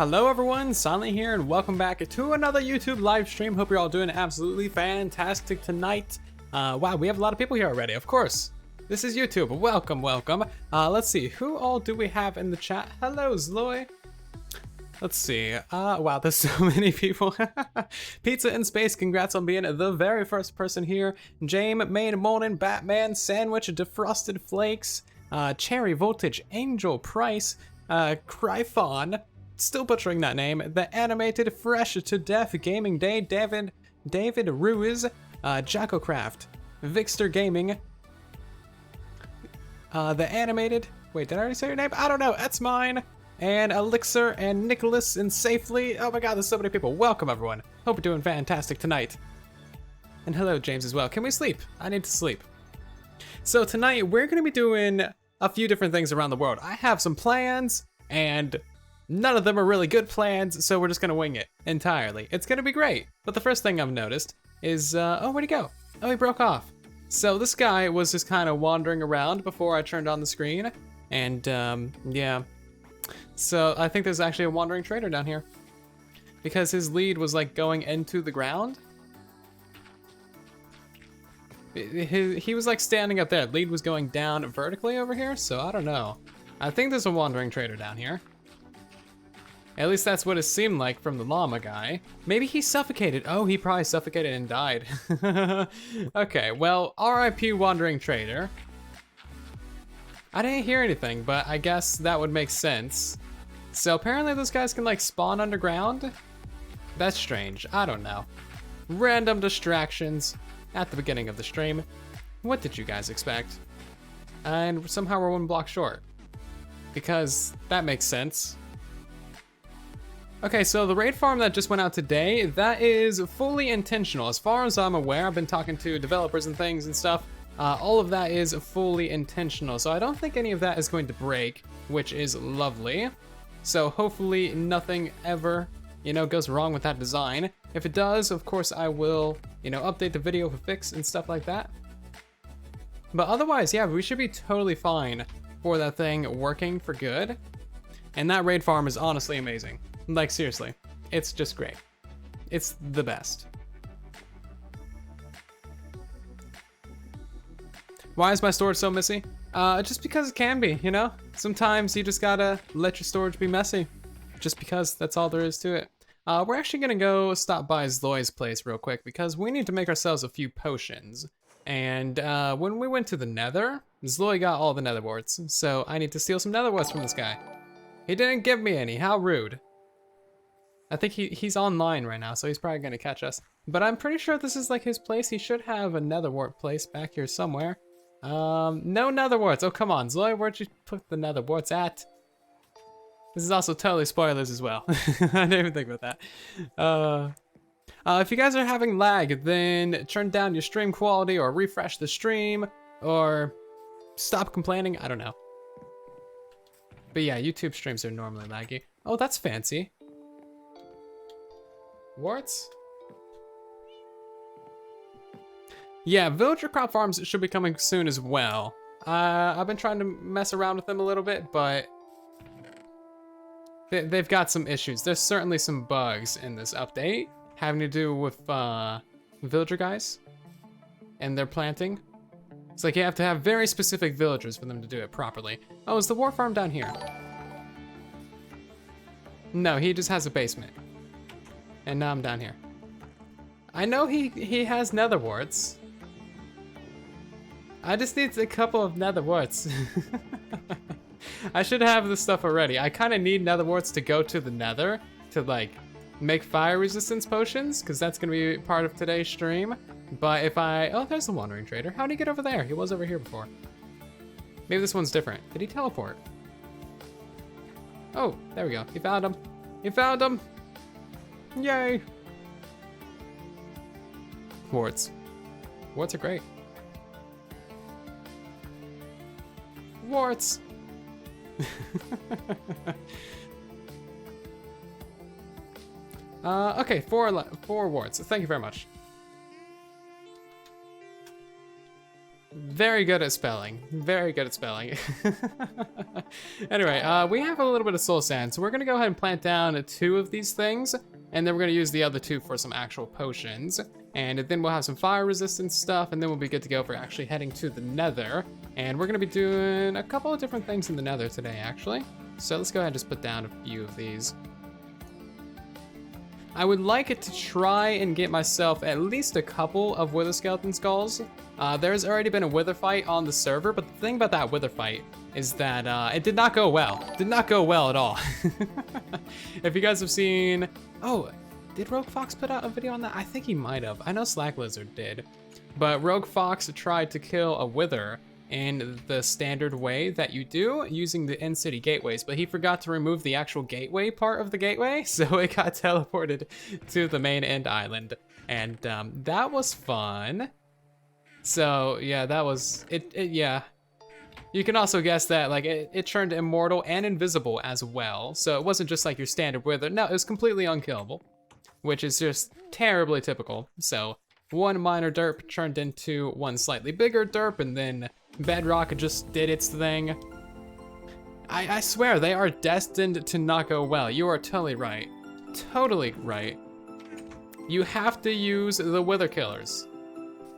Hello everyone, Silent here, and welcome back to another YouTube live stream. Hope you're all doing absolutely fantastic tonight. Wow, we have a lot of people here already, of course. This is YouTube, welcome, welcome. Let's see, who all do we have in the chat? Hello, Zloy. Let's see, wow, there's so many people. Pizza in Space, congrats on being the very first person here. Jame, Main Morning, Batman, Sandwich, Defrosted Flakes, Cherry Voltage, Angel Price, Cryphon, still butchering that name, The Animated, Fresh to Death, Gaming Day, David Ruiz, Jackocraft, Vixter Gaming, The Animated, wait, did I already say your name? I don't know, it's mine, and Elixir, and Nicholas, and Safely. Oh my god, there's so many people. Welcome everyone. Hope you're doing fantastic tonight. And hello, James, as well. Can we sleep? I need to sleep. So tonight, we're going to be doing a few different things around the world. I have some plans, and none of them are really good plans, so we're just gonna wing it entirely. It's gonna be great. But the first thing I've noticed is, oh, where'd he go? Oh, he broke off. So this guy was just kind of wandering around before I turned on the screen, and yeah. So I think there's actually a wandering trader down here, because his lead was like going into the ground. He was like standing up there. Lead was going down vertically over here, so I don't know. I think there's a wandering trader down here. At least that's what it seemed like from the llama guy. Maybe he suffocated. Oh, he probably suffocated and died. Okay, well, RIP Wandering Trader. I didn't hear anything, but I guess that would make sense. So apparently those guys can like spawn underground? That's strange, I don't know. Random distractions at the beginning of the stream. What did you guys expect? And somehow we're 1 block short. Because that makes sense. Okay, so the raid farm that just went out today, that is fully intentional. As far as I'm aware, I've been talking to developers and things and stuff. All of that is fully intentional. So I don't think any of that is going to break, which is lovely. So hopefully nothing ever, goes wrong with that design. If it does, of course, I will, update the video for fix and stuff like that. But otherwise, yeah, we should be totally fine for that thing working for good. And that raid farm is honestly amazing. Like, seriously, it's just great. It's the best. Why is my storage so messy? Just because it can be, Sometimes you just gotta let your storage be messy. Just because, that's all there is to it. We're actually gonna go stop by Zloy's place real quick because we need to make ourselves a few potions. And when we went to the nether, Zloy got all the nether warts. So I need to steal some nether warts from this guy. He didn't give me any, how rude. I think he's online right now, so he's probably gonna catch us. But I'm pretty sure this is like his place. He should have a nether wart place back here somewhere. No nether warts. Oh, come on, Zloy, where'd you put the nether warts at? This is also totally spoilers as well. I didn't even think about that. If you guys are having lag, then turn down your stream quality or refresh the stream or stop complaining. I don't know. But yeah, YouTube streams are normally laggy. Oh, that's fancy. Warts? Yeah, villager crop farms should be coming soon as well. I've been trying to mess around with them a little bit, but they've got some issues. There's certainly some bugs in this update having to do with villager guys and their planting. It's like you have to have very specific villagers for them to do it properly. Oh, is the war farm down here? No, he just has a basement. And now I'm down here. I know he has nether warts. I just need a couple of nether warts. I should have this stuff already. I kind of need nether warts to go to the nether to like make fire resistance potions, because that's going to be part of today's stream. But if oh, there's the wandering trader. How'd he get over there? He was over here before. Maybe this one's different. Did he teleport? Oh, there we go. He found him. He found him. Yay. Warts. Warts are great. Warts. Okay, four warts. Thank you very much. Very good at spelling. Very good at spelling. Anyway, we have a little bit of soul sand, so we're gonna go ahead and plant down 2 of these things, and then we're gonna use the other 2 for some actual potions. And then we'll have some fire resistance stuff, and then we'll be good to go for actually heading to the nether. And we're gonna be doing a couple of different things in the nether today, actually. So let's go ahead and just put down a few of these. I would like it to try and get myself at least a couple of wither skeleton skulls. There's already been a wither fight on the server, but the thing about that wither fight is that it did not go well. Did not go well at all. If you guys have seen, oh, did Rogue Fox put out a video on that? I think he might have. I know Slack Lizard did. But Rogue Fox tried to kill a wither in the standard way that you do using the in-city gateways, but he forgot to remove the actual gateway part of the gateway, so it got teleported to the main end island. And that was fun. So yeah, that was it. Yeah. You can also guess that like it turned immortal and invisible as well. So it wasn't just like your standard wither. No, it was completely unkillable, which is just terribly typical. So one minor derp turned into one slightly bigger derp, and then Bedrock just did its thing. I swear they are destined to not go well. You are totally right. Totally right. You have to use the wither killers.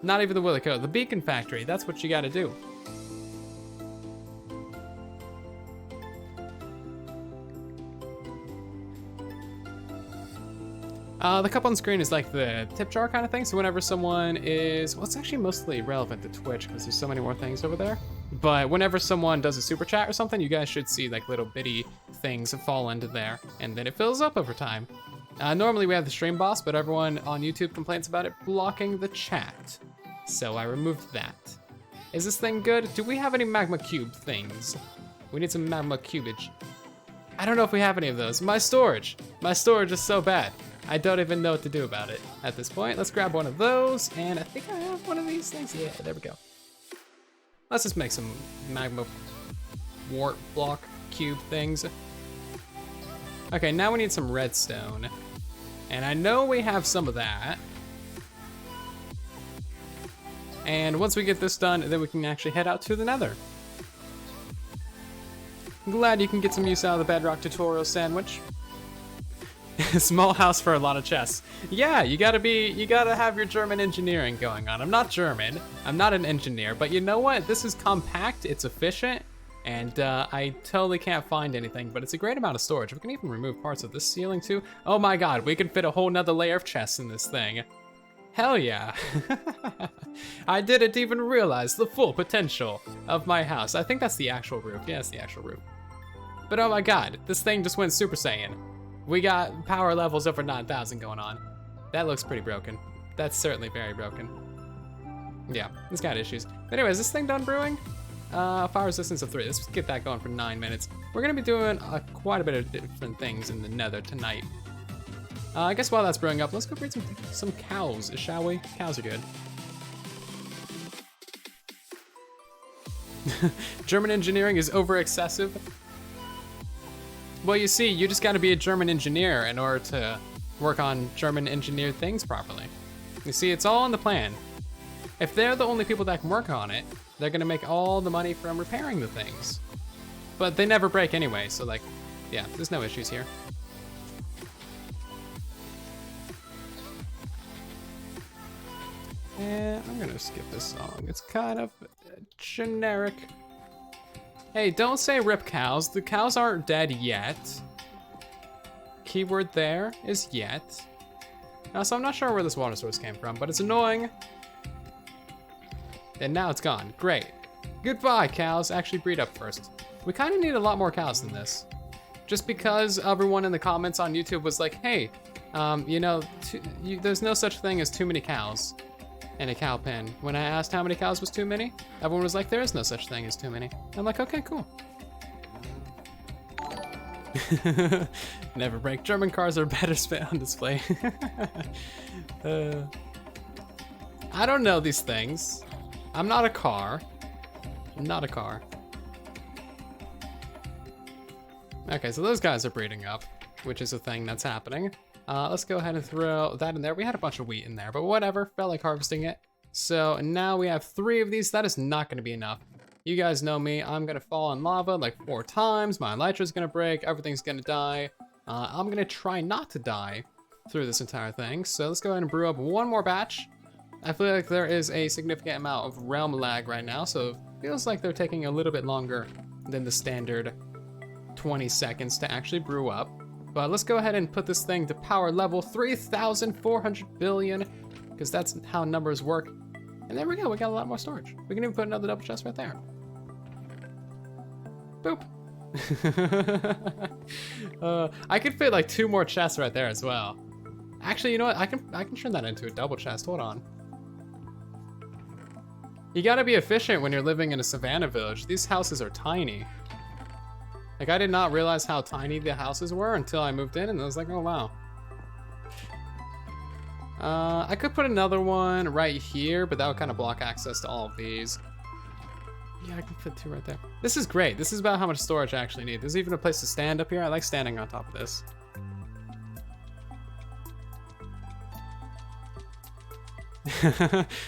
Not even the wither killer, the beacon factory. That's what you gotta do. The cup on screen is like the tip jar kind of thing, so whenever someone is, well, it's actually mostly relevant to Twitch because there's so many more things over there, but whenever someone does a super chat or something, you guys should see like little bitty things fall into there, and then it fills up over time. Normally we have the stream boss, but everyone on YouTube complains about it blocking the chat, so I removed that. Is this thing good? Do we have any magma cube things? We need some magma cubage. I don't know if we have any of those. My storage is so bad. I don't even know what to do about it at this point. Let's grab one of those, and I think I have one of these things. Yeah, there we go. Let's just make some magma wart block cube things. Okay, now we need some redstone. And I know we have some of that. And once we get this done, then we can actually head out to the nether. I'm glad you can get some use out of the Bedrock tutorial sandwich. Small house for a lot of chests. Yeah, you gotta have your German engineering going on. I'm not German, I'm not an engineer, but you know what? This is compact, it's efficient, and I totally can't find anything, but it's a great amount of storage. We can even remove parts of this ceiling too. Oh my god, we can fit a whole nother layer of chests in this thing. Hell yeah. I didn't even realize the full potential of my house. I think that's the actual roof. Yeah, it's the actual roof. But oh my god, this thing just went Super Saiyan. We got power levels over 9,000 going on. That looks pretty broken. That's certainly very broken. Yeah, it's got issues. But anyway, is this thing done brewing? Fire resistance of 3. Let's get that going for 9 minutes. We're gonna be doing quite a bit of different things in the nether tonight. I guess while that's brewing up, let's go breed some cows, shall we? Cows are good. German engineering is over excessive. Well, you see, you just gotta be a German engineer in order to work on German engineered things properly. You see, it's all in the plan. If they're the only people that can work on it, they're gonna make all the money from repairing the things. But they never break anyway, so like, yeah, there's no issues here. And I'm gonna skip this song. It's kind of generic. Hey, don't say rip cows. The cows aren't dead yet. Keyword there is yet. So I'm not sure where this water source came from, but it's annoying. And now it's gone. Great. Goodbye, cows. Actually, breed up first. We kind of need a lot more cows than this. Just because everyone in the comments on YouTube was like, hey, you know, there's no such thing as too many cows in a cow pen. When I asked how many cows was too many, everyone was like, there is no such thing as too many. I'm like, okay, cool. Never break. German cars are better spit on display. I don't know these things. I'm not a car. I'm not a car. Okay, so those guys are breeding up, which is a thing that's happening. Let's go ahead and throw that in there. We had a bunch of wheat in there, but whatever. Felt like harvesting it. So now we have 3 of these. That is not going to be enough. You guys know me. I'm going to fall in lava like 4 times. My elytra's going to break. Everything's going to die. I'm going to try not to die through this entire thing. So let's go ahead and brew up 1 more batch. I feel like there is a significant amount of realm lag right now, so it feels like they're taking a little bit longer than the standard 20 seconds to actually brew up. But let's go ahead and put this thing to power level 3,400 billion, because that's how numbers work. And there we go, we got a lot more storage. We can even put another double chest right there. Boop. I could fit like 2 more chests right there as well. Actually, you know what? I can turn that into a double chest. Hold on. You gotta be efficient when you're living in a savannah village. These houses are tiny. Like, I did not realize how tiny the houses were until I moved in, and I was like, oh wow. I could put another one right here, but that would kind of block access to all of these. Yeah, I can fit 2 right there. This is great. This is about how much storage I actually need. There's even a place to stand up here. I like standing on top of this.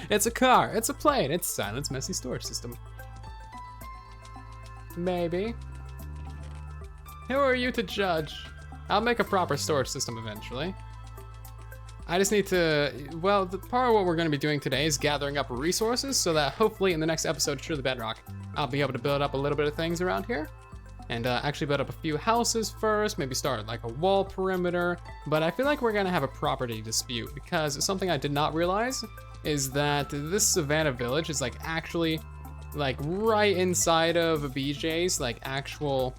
It's a car, it's a plane, it's Silent's messy storage system. Maybe. Who are you to judge? I'll make a proper storage system eventually. I just need to, well, the part of what we're going to be doing today is gathering up resources so that hopefully in the next episode of Truly Bedrock, I'll be able to build up a little bit of things around here. And actually build up a few houses first, maybe start like a wall perimeter. But I feel like we're gonna have a property dispute, because something I did not realize is that this savannah village is like actually like right inside of BJ's like actual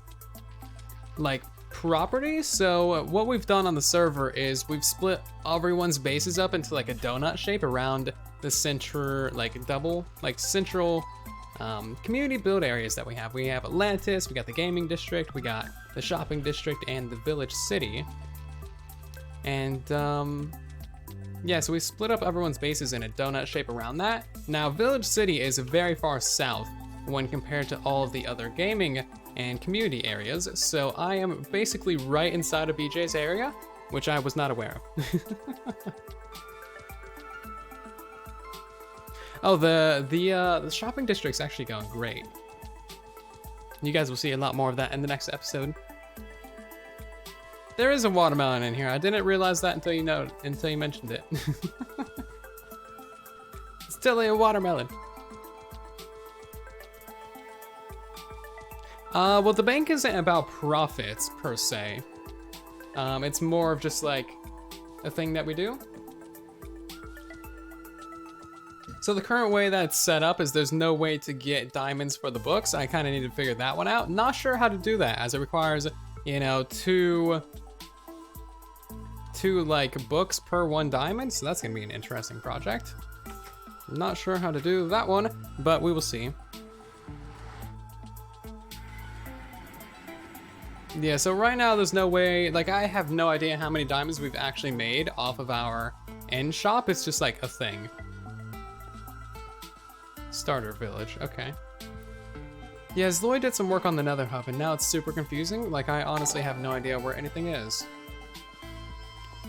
like property. So what we've done on the server is we've split everyone's bases up into like a donut shape around the center, like double, like central community build areas that we have. We have Atlantis, we got the gaming district, we got the shopping district, and the village city. And yeah, so we split up everyone's bases in a donut shape around that. Now, village city is very far south when compared to all of the other gaming and community areas. So I am basically right inside of BJ's area, which I was not aware of. Oh, the shopping district's actually going great. You guys will see a lot more of that in the next episode. There is a watermelon in here. I didn't realize that until you mentioned it. It's totally a watermelon. Well, the bank isn't about profits per se. It's more of just like a thing that we do. So the current way that's set up is there's no way to get diamonds for the books. I kind of need to figure that one out. Not sure how to do that, as it requires, you know, two like books per 1 diamond. So that's gonna be an interesting project. Not sure how to do that one, but we will see. Yeah, so right now there's no way, like I have no idea how many diamonds we've actually made off of our end shop. It's just like a thing. Starter village, okay. Yeah, Zloy did some work on the Nether Hub, and now it's super confusing. Like, I honestly have no idea where anything is.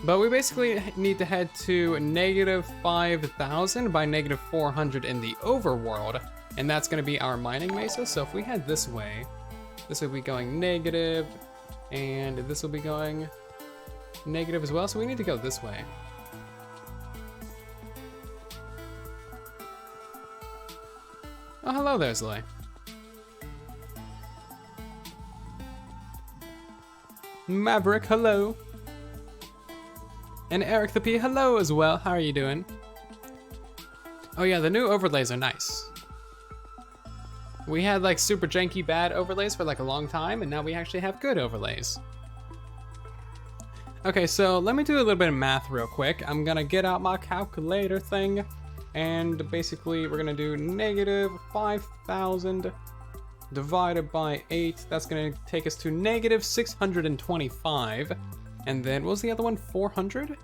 But we basically need to head to -5,000 by -400 in the overworld, and that's going to be our mining mesa. So if we head this way, this will be going negative, and this will be going negative as well. So we need to go this way. Oh, hello there, Zloy. Maverick, hello. And Eric the P, hello as well. How are you doing? Oh yeah, the new overlays are nice. We had like super janky bad overlays for like a long time, and now we actually have good overlays. Okay, so let me do a little bit of math real quick. I'm gonna get out my calculator thing. And basically we're gonna do -5,000 divided by 8. That's gonna take us to -625. And then what was the other one? 400?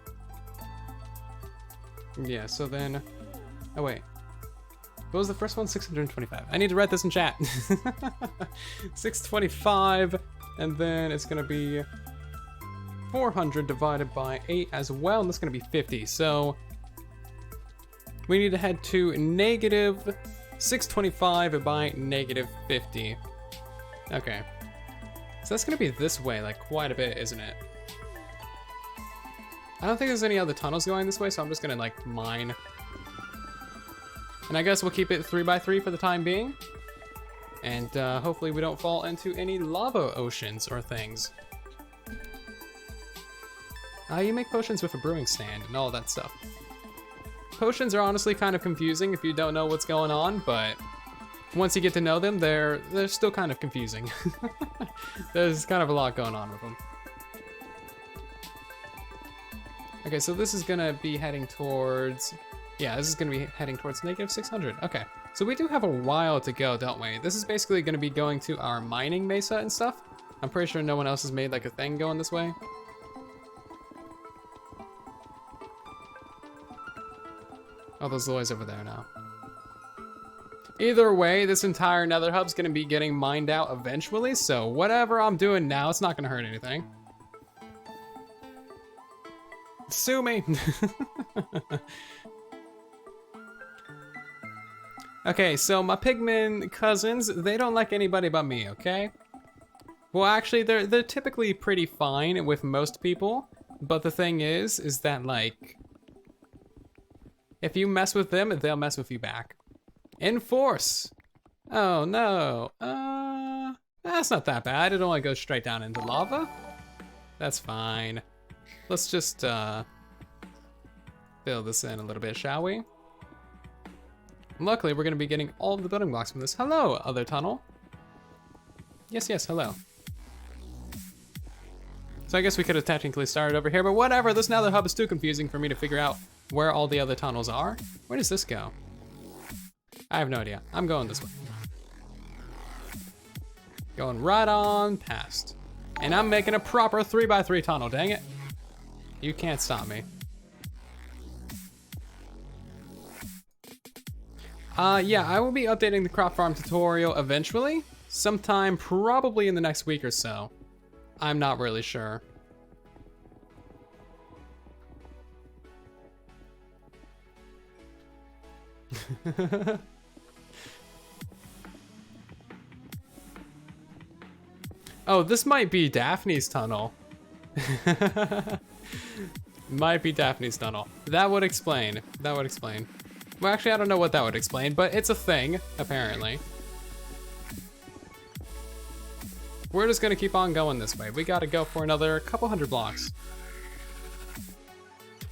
Yeah, so then, oh wait. What was the first one? 625. I need to write this in chat. 625, and then it's gonna be 400 divided by 8 as well, and that's gonna be 50. So we need to head to negative 625 by negative 50. Okay. So that's gonna be this way, like quite a bit, isn't it? I don't think there's any other tunnels going this way, so I'm just gonna like mine. And I guess we'll keep it 3x3 for the time being. And hopefully we don't fall into any lava oceans or things. You make potions with a brewing stand and all that stuff. Potions are honestly kind of confusing if you don't know what's going on, but once you get to know them, they're still kind of confusing. There's kind of a lot going on with them. Okay, so this is gonna be heading towards... Yeah, this is gonna be heading towards negative 600. Okay, so we do have a while to go, don't we? This is basically gonna be going to our mining mesa and stuff. I'm pretty sure no one else has made like a thing going this way. Oh, there's Loy's over there now. Either way, this entire nether hub's gonna be getting mined out eventually, so whatever I'm doing now, it's not gonna hurt anything. Sue me! Okay, so my pigman cousins, they don't like anybody but me, okay? Well, actually, they're typically pretty fine with most people, but the thing is that, like, if you mess with them, they'll mess with you back. Enforce! Oh, no. That's not that bad. It only goes straight down into lava. That's fine. Let's just, fill this in a little bit, shall we? Luckily, we're going to be getting all of the building blocks from this. Hello, other tunnel. Yes, yes, hello. So I guess we could have technically started over here, but whatever. This nether hub is too confusing for me to figure out where all the other tunnels are. Where does this go? I have no idea. I'm going this way. Going right on past. And I'm making a proper 3x3 tunnel, dang it. You can't stop me. Yeah, I will be updating the crop farm tutorial eventually. Sometime probably in the next week or so. I'm not really sure. Oh, this might be Daphne's tunnel. Might be Daphne's tunnel. That would explain. That would explain. Well, actually, I don't know what that would explain, but it's a thing, apparently. We're just gonna keep on going this way. We gotta go for another couple hundred blocks.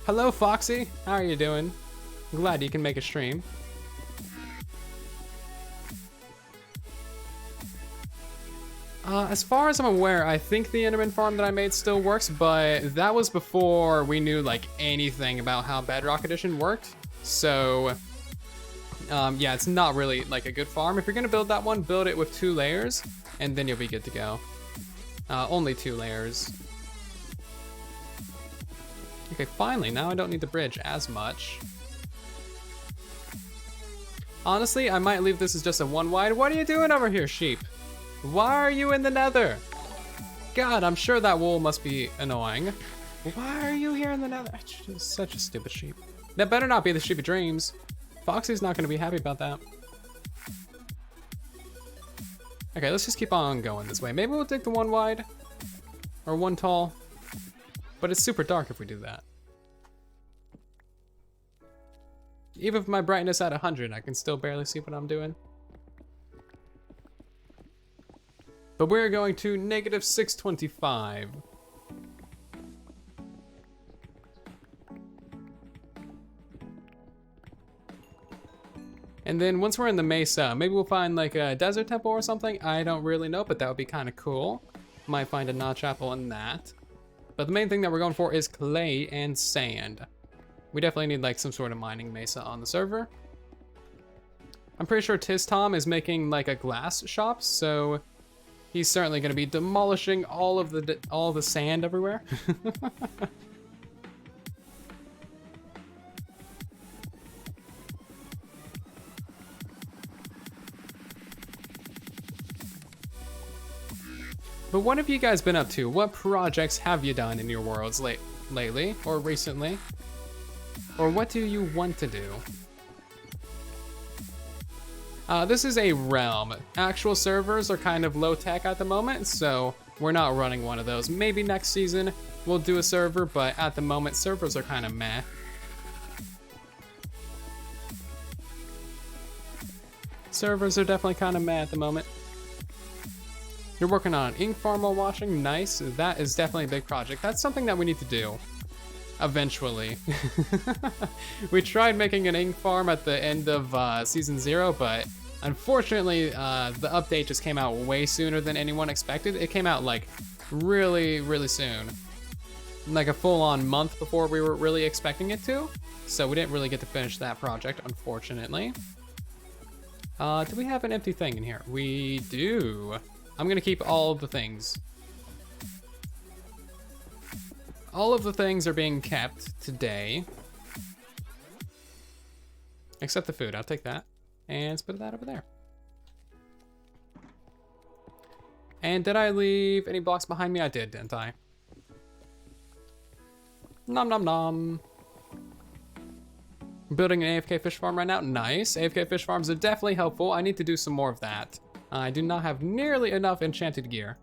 Hello, Foxy. How are you doing? I'm glad you can make a stream. As far as I'm aware, I think the Enderman farm that I made still works, but that was before we knew like anything about how Bedrock Edition worked. So, yeah, it's not really like a good farm. If you're gonna build that one, build it with 2 layers, and then you'll be good to go. Only 2 layers. Okay, finally, now I don't need the bridge as much. Honestly, I might leave this as just a 1 wide. What are you doing over here, sheep? Why are you in the nether? God, I'm sure that wool must be annoying. Why are you here in the nether? It's such a stupid sheep. That better not be the sheep of dreams. Foxy's not gonna be happy about that. Okay, let's just keep on going this way. Maybe we'll dig the 1 wide or 1 tall, but it's super dark if we do that. Even with my brightness at 100, I can still barely see what I'm doing. But we're going to negative 625. And then once we're in the mesa, maybe we'll find like a desert temple or something. I don't really know, but that would be kind of cool. Might find a notch apple in that. But the main thing that we're going for is clay and sand. We definitely need like some sort of mining mesa on the server. I'm pretty sure Tom is making like a glass shop, so he's certainly going to be demolishing all of the sand everywhere. But what have you guys been up to? What projects have you done in your worlds lately or recently? Or what do you want to do? This is a realm. Actual servers are kind of low tech at the moment, so we're not running one of those. Maybe next season we'll do a server, but at the moment servers are kind of meh. Servers are definitely kind of meh at the moment. You're working on an ink farm while watching. Nice. That is definitely a big project. That's something that we need to do. Eventually. We tried making an ink farm at the end of season 0, but unfortunately the update just came out way sooner than anyone expected. It came out like really soon. Like a full-on month before we were really expecting it to. So we didn't really get to finish that project, unfortunately. Do we have an empty thing in here? We do. I'm gonna keep all of the things. All of the things are being kept today. Except the food, I'll take that. And let's put that over there. And did I leave any blocks behind me? I did, didn't I? Nom nom nom. Building an AFK fish farm right now. Nice. AFK fish farms are definitely helpful. I need to do some more of that. I do not have nearly enough enchanted gear.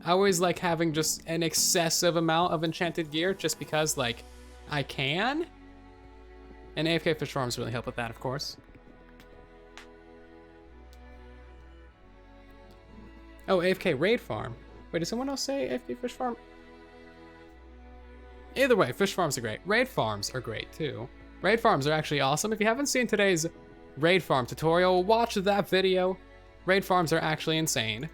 I always like having just an excessive amount of enchanted gear just because, like, I can. And AFK fish farms really help with that, of course. Oh, AFK raid farm. Wait, did someone else say AFK fish farm? Either way, fish farms are great. Raid farms are great too. Raid farms are actually awesome. If you haven't seen today's raid farm tutorial, watch that video. Raid farms are actually insane.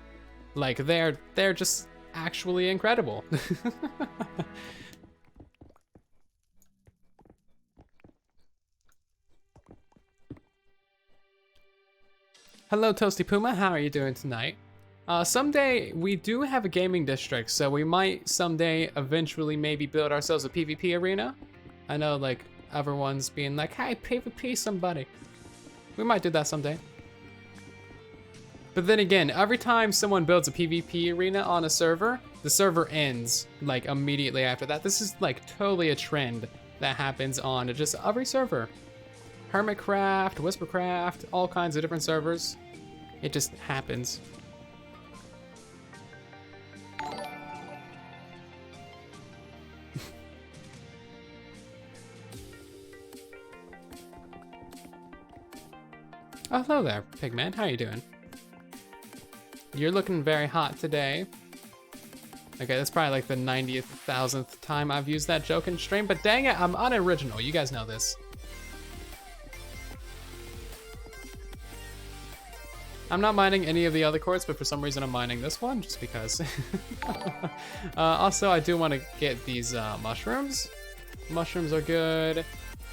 Like, they're just actually incredible. Hello, Toasty Puma. How are you doing tonight? Someday we do have a gaming district, so we might someday eventually maybe build ourselves a PvP arena. I know, like, everyone's being like, hey, PvP somebody. We might do that someday. But then again, every time someone builds a PvP arena on a server, the server ends like immediately after that. This is like totally a trend that happens on just every server. Hermitcraft, Whispercraft, all kinds of different servers. It just happens. Oh, hello there, Pigman. How you doing? You're looking very hot today. Okay, that's probably like the 90,000th time I've used that joke in stream, but dang it, I'm unoriginal. You guys know this. I'm not mining any of the other quartz, but for some reason I'm mining this one, just because. Also, I do want to get these mushrooms. Mushrooms are good.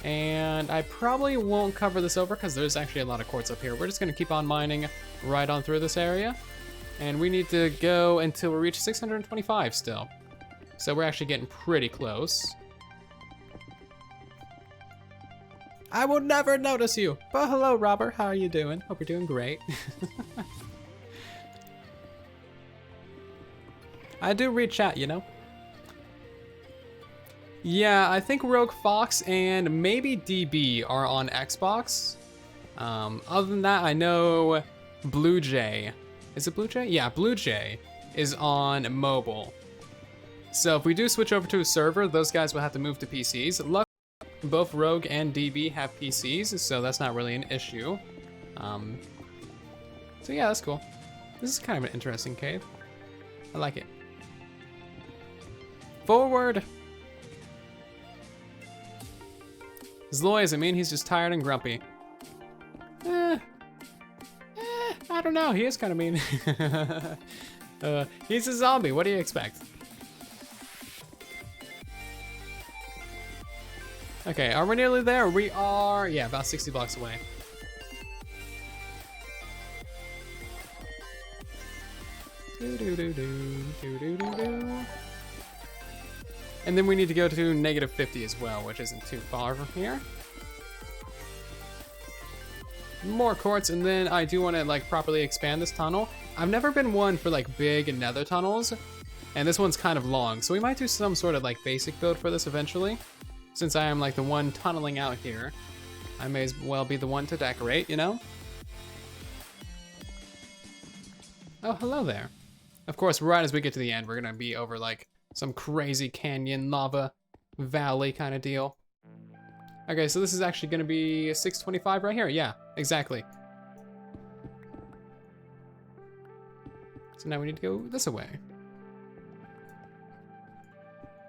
And I probably won't cover this over because there's actually a lot of quartz up here. We're just going to keep on mining right on through this area. And we need to go until we reach 625 still. So we're actually getting pretty close. I will never notice you. But hello, Robert. How are you doing? Hope you're doing great. I do read chat, you know? Yeah, I think Rogue Fox and maybe DB are on Xbox. Other than that, I know Blue Jay. Is it Blue Jay? Yeah, Blue Jay is on mobile. So if we do switch over to a server, those guys will have to move to PCs. Luckily, both Rogue and DB have PCs, so that's not really an issue. So yeah, that's cool. This is kind of an interesting cave. I like it. Forward! Zloy doesn't mean he's just tired and grumpy. I don't know, he is kind of mean. He's a zombie, what do you expect? Okay, are we nearly there? We are, yeah, about 60 blocks away. And then we need to go to -50 as well, which isn't too far from here. More quartz, and then I do want to like properly expand this tunnel. I've never been one for like big nether tunnels, and this one's kind of long, so we might do some sort of like basic build for this eventually. Since I am like the one tunneling out here, I may as well be the one to decorate, you know? Oh, hello there. Of course, right as we get to the end, we're gonna be over like some crazy canyon lava valley kind of deal. Okay, so this is actually gonna be 625 right here. Yeah, exactly. So now we need to go this way.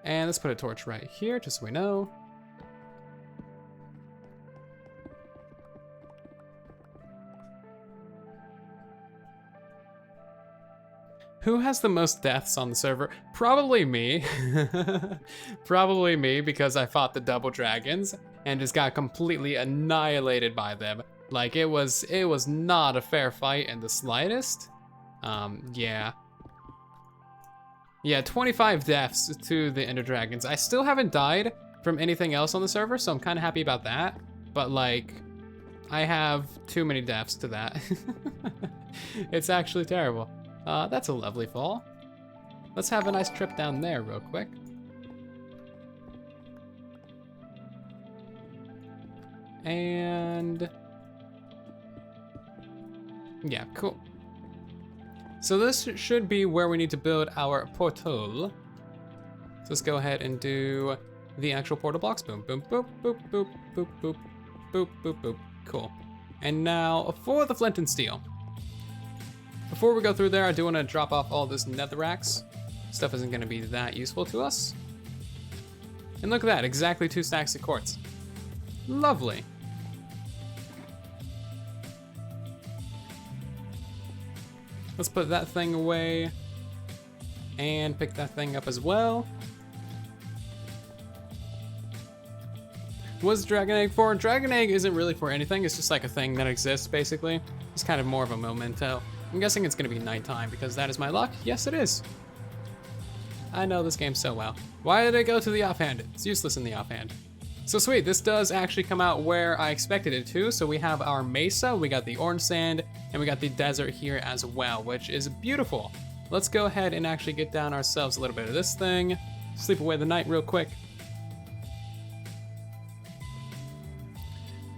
And let's put a torch right here, just so we know. Who has the most deaths on the server? Probably me. Probably me, because I fought the double dragons and just got completely annihilated by them. Like, it was not a fair fight in the slightest. Yeah. Yeah, 25 deaths to the ender dragons. I still haven't died from anything else on the server, so I'm kind of happy about that. But like, I have too many deaths to that. It's actually terrible. That's a lovely fall. Let's have a nice trip down there real quick. And yeah, cool. So this should be where we need to build our portal. So let's go ahead and do the actual portal blocks. Boom, boom, boop, boop, boop, boop, boop, boop, boop, boop. Cool. And now for the flint and steel. Before we go through there, I do want to drop off all this netherrax. Stuff isn't going to be that useful to us. And look at that, exactly 2 stacks of quartz. Lovely. Let's put that thing away and pick that thing up as well. What's Dragon Egg for? Dragon Egg isn't really for anything, it's just like a thing that exists basically. It's kind of more of a memento. I'm guessing it's gonna be nighttime because that is my luck. Yes, it is. I know this game so well. Why did it go to the offhand? It's useless in the offhand. So sweet, this does actually come out where I expected it to. So we have our mesa, we got the orange sand, and we got the desert here as well, which is beautiful. Let's go ahead and actually get down ourselves a little bit of this thing. Sleep away the night real quick.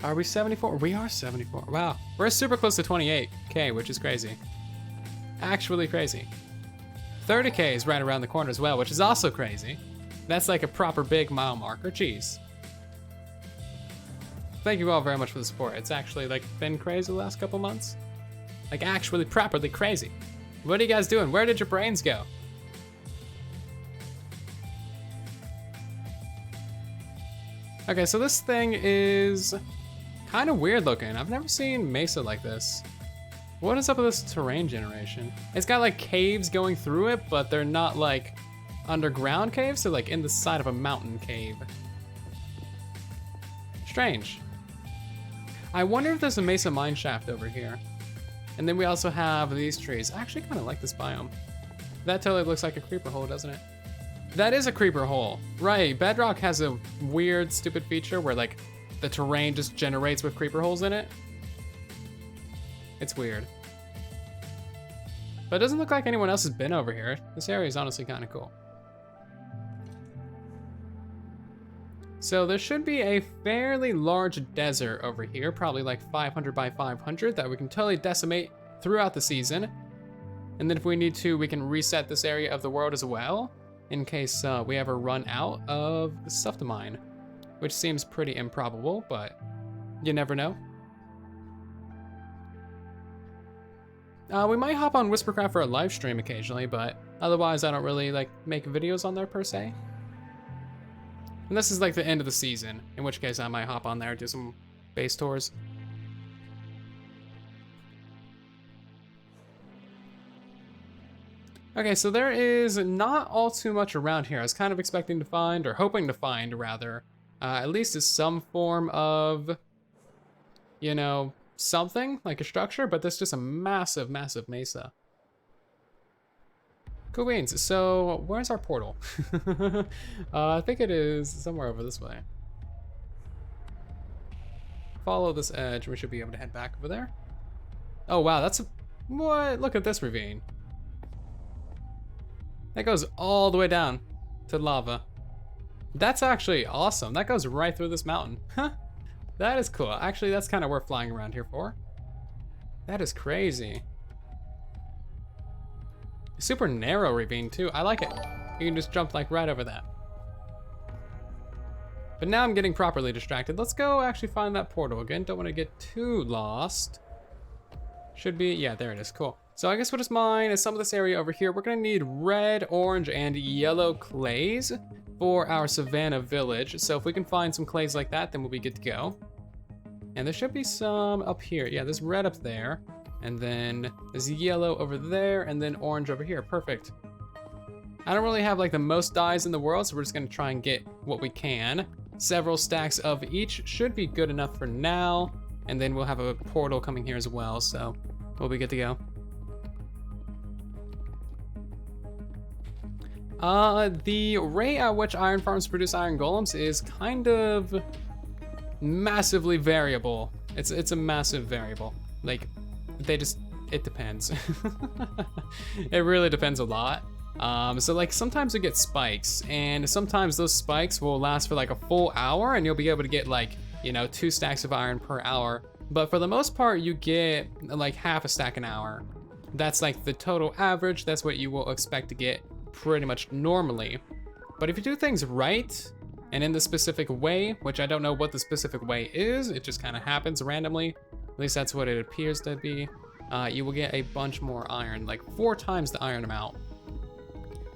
Are we 74? We are 74. Wow. We're super close to 28K, which is crazy. Actually crazy. 30K is right around the corner as well, which is also crazy. That's like a proper big mile marker. Jeez. Thank you all very much for the support. It's actually like been crazy the last couple months. Like actually properly crazy. What are you guys doing? Where did your brains go? Okay, so this thing is kind of weird looking. I've never seen mesa like this. What is up with this terrain generation? It's got like caves going through it, but they're not like underground caves, they're like in the side of a mountain cave. Strange. I wonder if there's a mesa mine shaft over here. And then we also have these trees. I actually kind of like this biome. That totally looks like a creeper hole, doesn't it? That is a creeper hole. Right, Bedrock has a weird, stupid feature where like the terrain just generates with creeper holes in it. It's weird. But it doesn't look like anyone else has been over here. This area is honestly kind of cool. So there should be a fairly large desert over here, probably like 500 by 500 that we can totally decimate throughout the season. And then if we need to, we can reset this area of the world as well in case we ever run out of stuff to mine, which seems pretty improbable, but you never know. We might hop on Whispercraft for a live stream occasionally, but otherwise I don't really like make videos on there per se. And this is like the end of the season, in which case I might hop on there and do some base tours. Okay, so there is not all too much around here. I was kind of expecting to find, or hoping to find rather, at least is some form of, you know, something like a structure, but there's just a massive, massive mesa. Cool beans. So where's our portal? I think it is somewhere over this way. Follow this edge. We should be able to head back over there. Oh wow, that's a, what? Look at this ravine. That goes all the way down to lava. That's actually awesome. That goes right through this mountain. Huh? That is cool. Actually, that's kind of worth flying around here for. That is crazy. Super narrow ravine too. I like it. You can just jump like right over that. But now I'm getting properly distracted. Let's go actually find that portal again. Don't want to get too lost. Should be, yeah, there it is, cool. So I guess what is mine is some of this area over here. We're gonna need red, orange, and yellow clays for our Savannah village. So if we can find some clays like that, then we'll be good to go. And there should be some up here. Yeah, there's red up there. And then there's yellow over there, and then orange over here, perfect. I don't really have like the most dyes in the world, so we're just gonna try and get what we can. Several stacks of each should be good enough for now. And then we'll have a portal coming here as well, so we'll be good to go. The rate at which iron farms produce iron golems is kind of massively variable. It's a massive variable. Like, it depends. It really depends a lot. So like sometimes you get spikes, and sometimes those spikes will last for like a full hour, and you'll be able to get like, you know, 2 stacks of iron per hour. But for the most part, you get like half a stack an hour. That's like the total average. That's what you will expect to get pretty much normally. But if you do things right and in the specific way, which I don't know what the specific way is, it just kind of happens randomly. At least that's what it appears to be. You will get a bunch more iron, like 4 times the iron amount.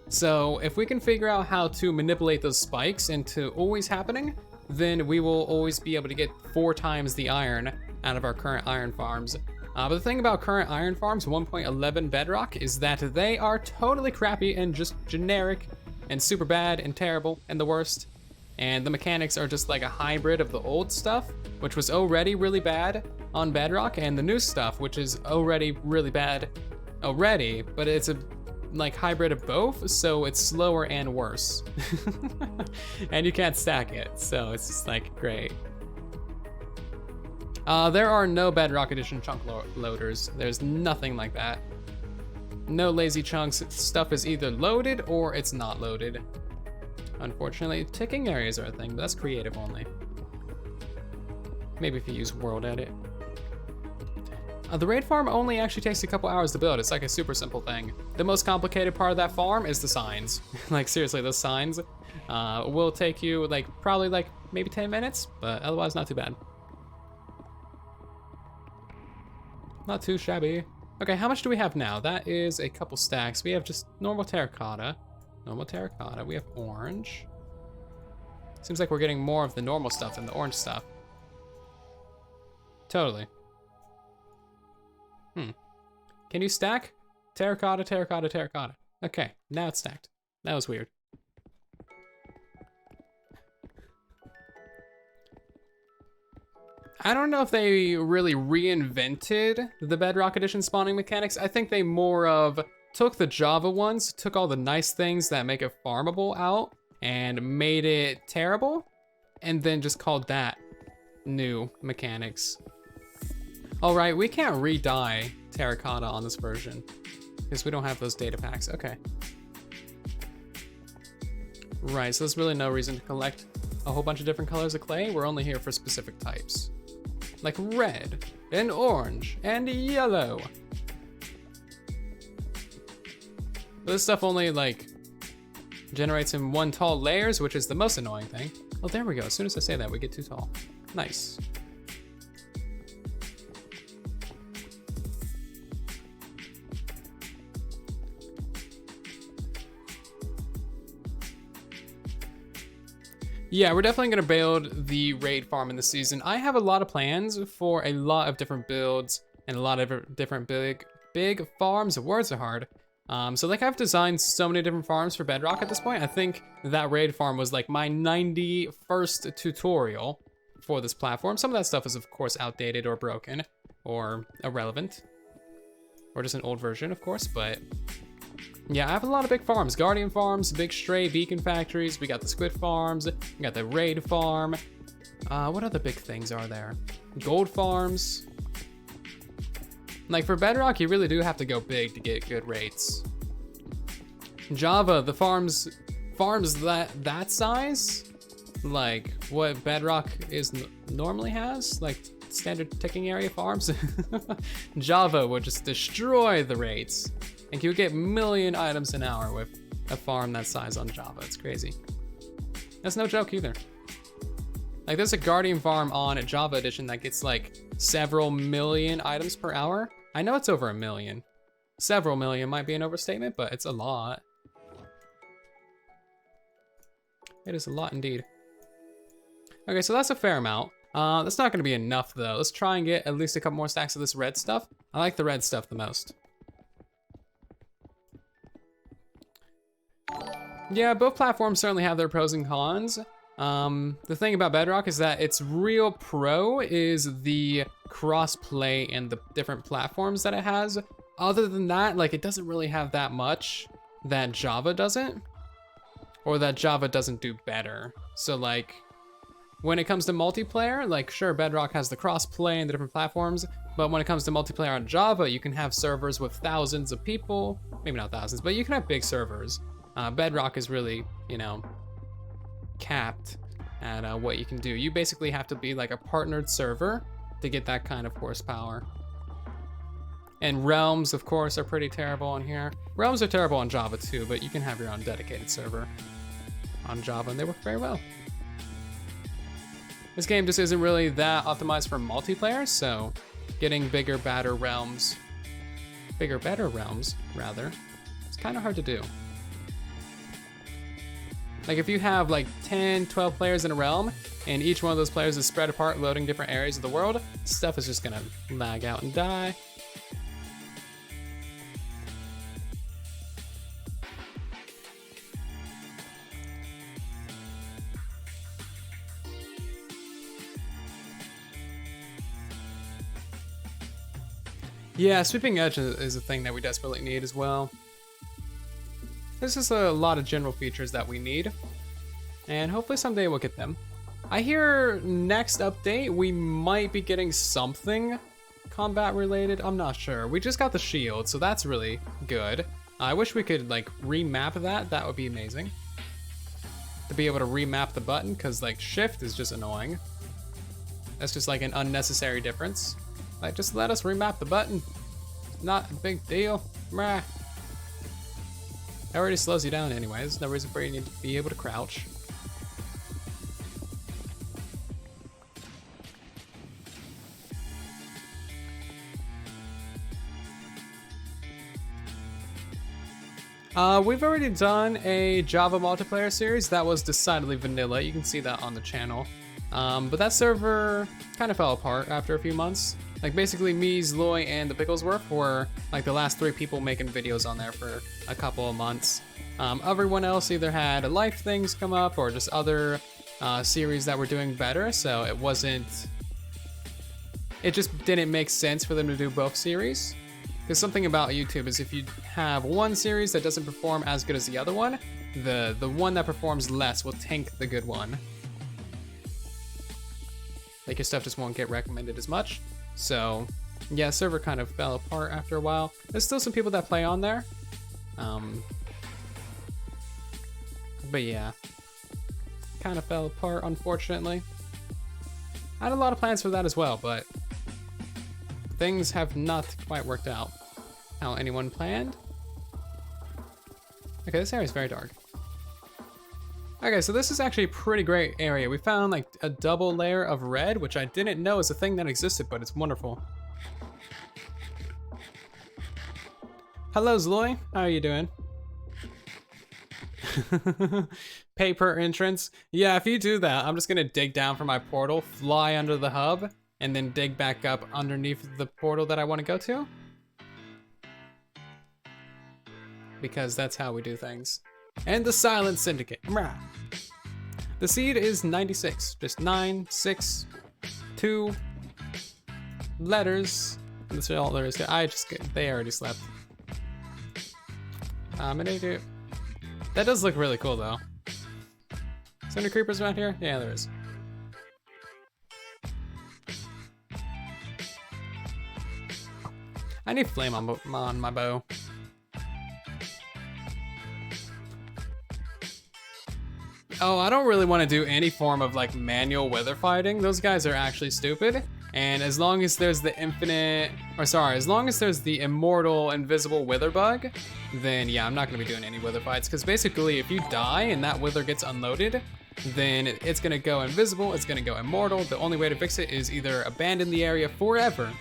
So if we can figure out how to manipulate those spikes into always happening, then we will always be able to get 4 times the iron out of our current iron farms. But the thing about current iron farms 1.11 bedrock is that they are totally crappy and just generic and super bad and terrible and the worst. And the mechanics are just like a hybrid of the old stuff, which was already really bad on bedrock, and the new stuff, which is already really bad already, but it's a like hybrid of both, so it's slower and worse. And you can't stack it, so it's just like great. There are no Bedrock Edition chunk loaders. There's nothing like that. No lazy chunks. Stuff is either loaded or it's not loaded. Unfortunately, ticking areas are a thing, but that's creative only. Maybe if you use World Edit. The raid farm only actually takes a couple hours to build. It's like a super simple thing. The most complicated part of that farm is the signs. Like seriously, those signs will take you like probably like maybe 10 minutes, but otherwise not too bad. Not too shabby. Okay, how much do we have now? That is a couple stacks. We have just normal terracotta. Normal terracotta. We have orange. Seems like we're getting more of the normal stuff than the orange stuff. Totally. Can you stack? Terracotta, terracotta, terracotta. Okay, now it's stacked. That was weird. I don't know if they really reinvented the Bedrock Edition spawning mechanics. I think they more of took the Java ones, took all the nice things that make it farmable out, and made it terrible, and then just called that new mechanics. All right, we can't re-dye terracotta on this version because we don't have those data packs. Okay. Right, so there's really no reason to collect a whole bunch of different colors of clay. We're only here for specific types. Like red, and orange, and yellow. But this stuff only like generates in 1 tall layers, which is the most annoying thing. Oh, there we go. As soon as I say that, we get 2 tall. Nice. Yeah, we're definitely gonna build the raid farm in the season. I have a lot of plans for a lot of different builds and a lot of different big farms. Words are hard. So like I've designed so many different farms for Bedrock at this point. I think that raid farm was like my 91st tutorial for this platform. Some of that stuff is of course outdated or broken or irrelevant or just an old version of course, but yeah, I have a lot of big farms. Guardian farms, big stray beacon factories. We got the squid farms. We got the raid farm. What other big things are there? Gold farms. Like for Bedrock, you really do have to go big to get good rates. Java, the farms that size, like what Bedrock normally has, like standard ticking area farms. Java would just destroy the rates. And you get million items an hour with a farm that size on Java. It's crazy. That's no joke either. Like there's a Guardian farm on a Java edition that gets like several million items per hour. I know it's over a million. Several million might be an overstatement, but it's a lot. It is a lot indeed. Okay, so that's a fair amount. That's not gonna be enough though. Let's try and get at least a couple more stacks of this red stuff. I like the red stuff the most. Yeah, both platforms certainly have their pros and cons. The thing about Bedrock is that its real pro is the cross-play and the different platforms that it has. Other than that, like it doesn't really have that much that Java doesn't, or that Java doesn't do better. So like, when it comes to multiplayer, like sure, Bedrock has the cross-play and the different platforms, but when it comes to multiplayer on Java, you can have servers with thousands of people, maybe not thousands, but you can have big servers. Bedrock is really, you know, capped at what you can do. You basically have to be like a partnered server to get that kind of horsepower. And realms, of course, are pretty terrible on here. Realms are terrible on Java too, but you can have your own dedicated server on Java and they work very well. This game just isn't really that optimized for multiplayer, so getting bigger, better realms, rather, it's kind of hard to do. Like if you have like 10, 12 players in a realm, and each one of those players is spread apart loading different areas of the world, stuff is just gonna lag out and die. Yeah, sweeping edge is a thing that we desperately need as well. There's just a lot of general features that we need, and hopefully someday we'll get them. I hear next update we might be getting something combat related. I'm not sure. We just got the shield, so that's really good. I wish we could like remap that. That would be amazing. To be able to remap the button, because like shift is just annoying. That's just like an unnecessary difference. Like just let us remap the button. Not a big deal. Meh. It already slows you down anyway. There's no reason for you to be able to crouch. We've already done a Java multiplayer series that was decidedly vanilla. You can see that on the channel. But that server kind of fell apart after a few months. Like basically me, Zloy, and the Picklesworth were like the last 3 people making videos on there for a couple of months. Everyone else either had life things come up or just other series that were doing better, so it just didn't make sense for them to do both series. Because something about YouTube is if you have one series that doesn't perform as good as the other one, the one that performs less will tank the good one. Like your stuff just won't get recommended as much. So yeah, server kind of fell apart after a while. There's still some people that play on there. But yeah, kind of fell apart, unfortunately. I had a lot of plans for that as well, but things have not quite worked out how anyone planned. Okay, this area is very dark. Okay, so this is actually a pretty great area. We found like a double layer of red, which I didn't know is a thing that existed, but it's wonderful. Hello, Zloy. How are you doing? Paper entrance. Yeah, if you do that, I'm just gonna dig down from my portal, fly under the hub, and then dig back up underneath the portal that I want to go to. Because that's how we do things. And the Silent Syndicate. The seed is 96. Just 9, 6, 2 letters. That's all there is to it. They already slept. That does look really cool though. Is there any creepers around here? Yeah, there is. I need flame on my bow. Oh, I don't really want to do any form of like manual wither fighting. Those guys are actually stupid. And as long as there's the as long as there's the immortal invisible wither bug, then yeah, I'm not gonna be doing any wither fights. Because basically, if you die and that wither gets unloaded, then it's gonna go invisible, it's gonna go immortal. The only way to fix it is either abandon the area forever,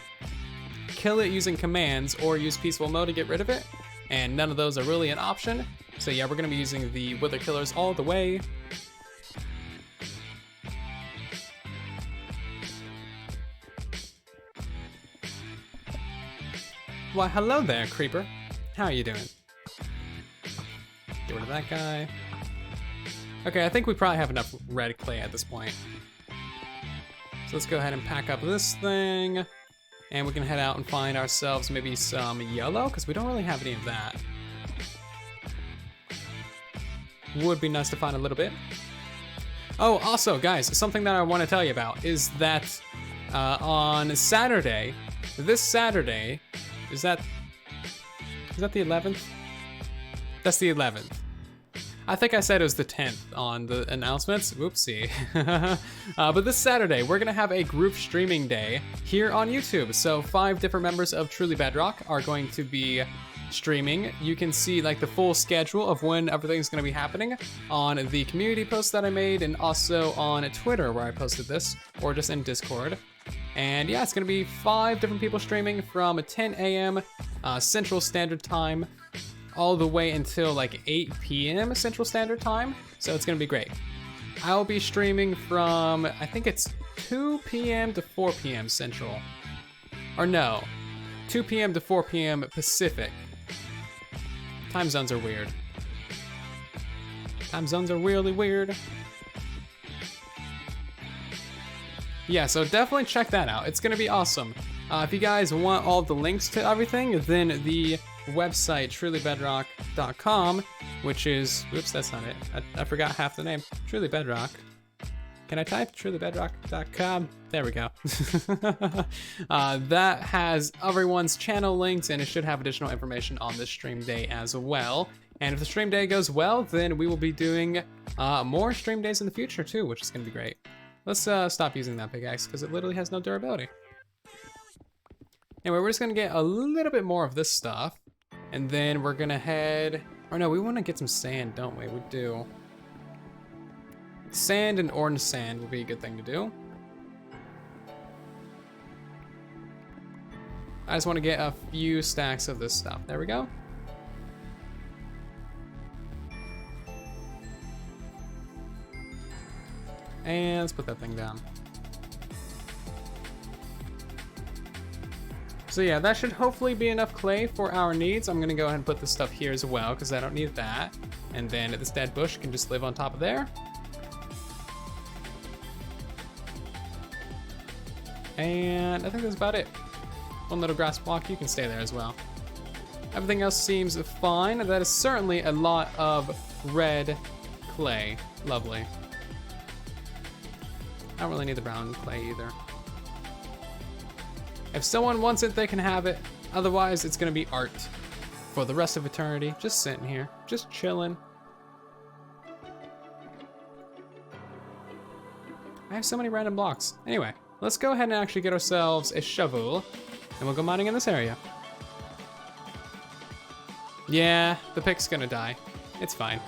kill it using commands, or use peaceful mode to get rid of it. And none of those are really an option. So yeah, we're gonna be using the wither killers all the way. Why, hello there, creeper. How are you doing? Get rid of that guy. Okay, I think we probably have enough red clay at this point. So let's go ahead and pack up this thing. And we can head out and find ourselves maybe some yellow, because we don't really have any of that. Would be nice to find a little bit. Oh, also, guys, something that I want to tell you about is that on Saturday, this Saturday, is that the 11th? That's the 11th. I think I said it was the 10th on the announcements. Whoopsie. But this Saturday, we're gonna have a group streaming day here on YouTube. So 5 different members of Truly Bedrock are going to be streaming. You can see like the full schedule of when everything's gonna be happening on the community post that I made, and also on Twitter where I posted this, or just in Discord. And yeah, it's gonna be 5 different people streaming from 10 a.m. Central Standard Time all the way until like 8 p.m. Central Standard Time. So it's gonna be great. I'll be streaming from, I think it's 2 p.m. to 4 p.m. Central. Or no, 2 p.m. to 4 p.m. Pacific. Time zones are weird. Time zones are really weird. Yeah, so definitely check that out. It's gonna be awesome. If you guys want all the links to everything, then the website trulybedrock.com, which is, oops, that's not it. I forgot half the name. Truly Bedrock. Can I type trulybedrock.com? There we go. That has everyone's channel links, and it should have additional information on this stream day as well. And if the stream day goes well, then we will be doing more stream days in the future too, which is gonna be great. Let's stop using that pickaxe because it literally has no durability. Anyway, we're just gonna get a little bit more of this stuff, and then we're gonna head, or no, we wanna get some sand, don't we? We do. Sand and orange sand would be a good thing to do. I just wanna get a few stacks of this stuff. There we go. And let's put that thing down. So yeah, that should hopefully be enough clay for our needs. I'm gonna go ahead and put this stuff here as well, because I don't need that. And then this dead bush can just live on top of there. And I think that's about it. One little grass block, you can stay there as well. Everything else seems fine. That is certainly a lot of red clay. Lovely. I don't really need the brown clay either. If someone wants it, they can have it. Otherwise, it's gonna be art for the rest of eternity. Just sitting here, just chilling. I have so many random blocks. Anyway, let's go ahead and actually get ourselves a shovel, and we'll go mining in this area. Yeah, the pick's gonna die. It's fine.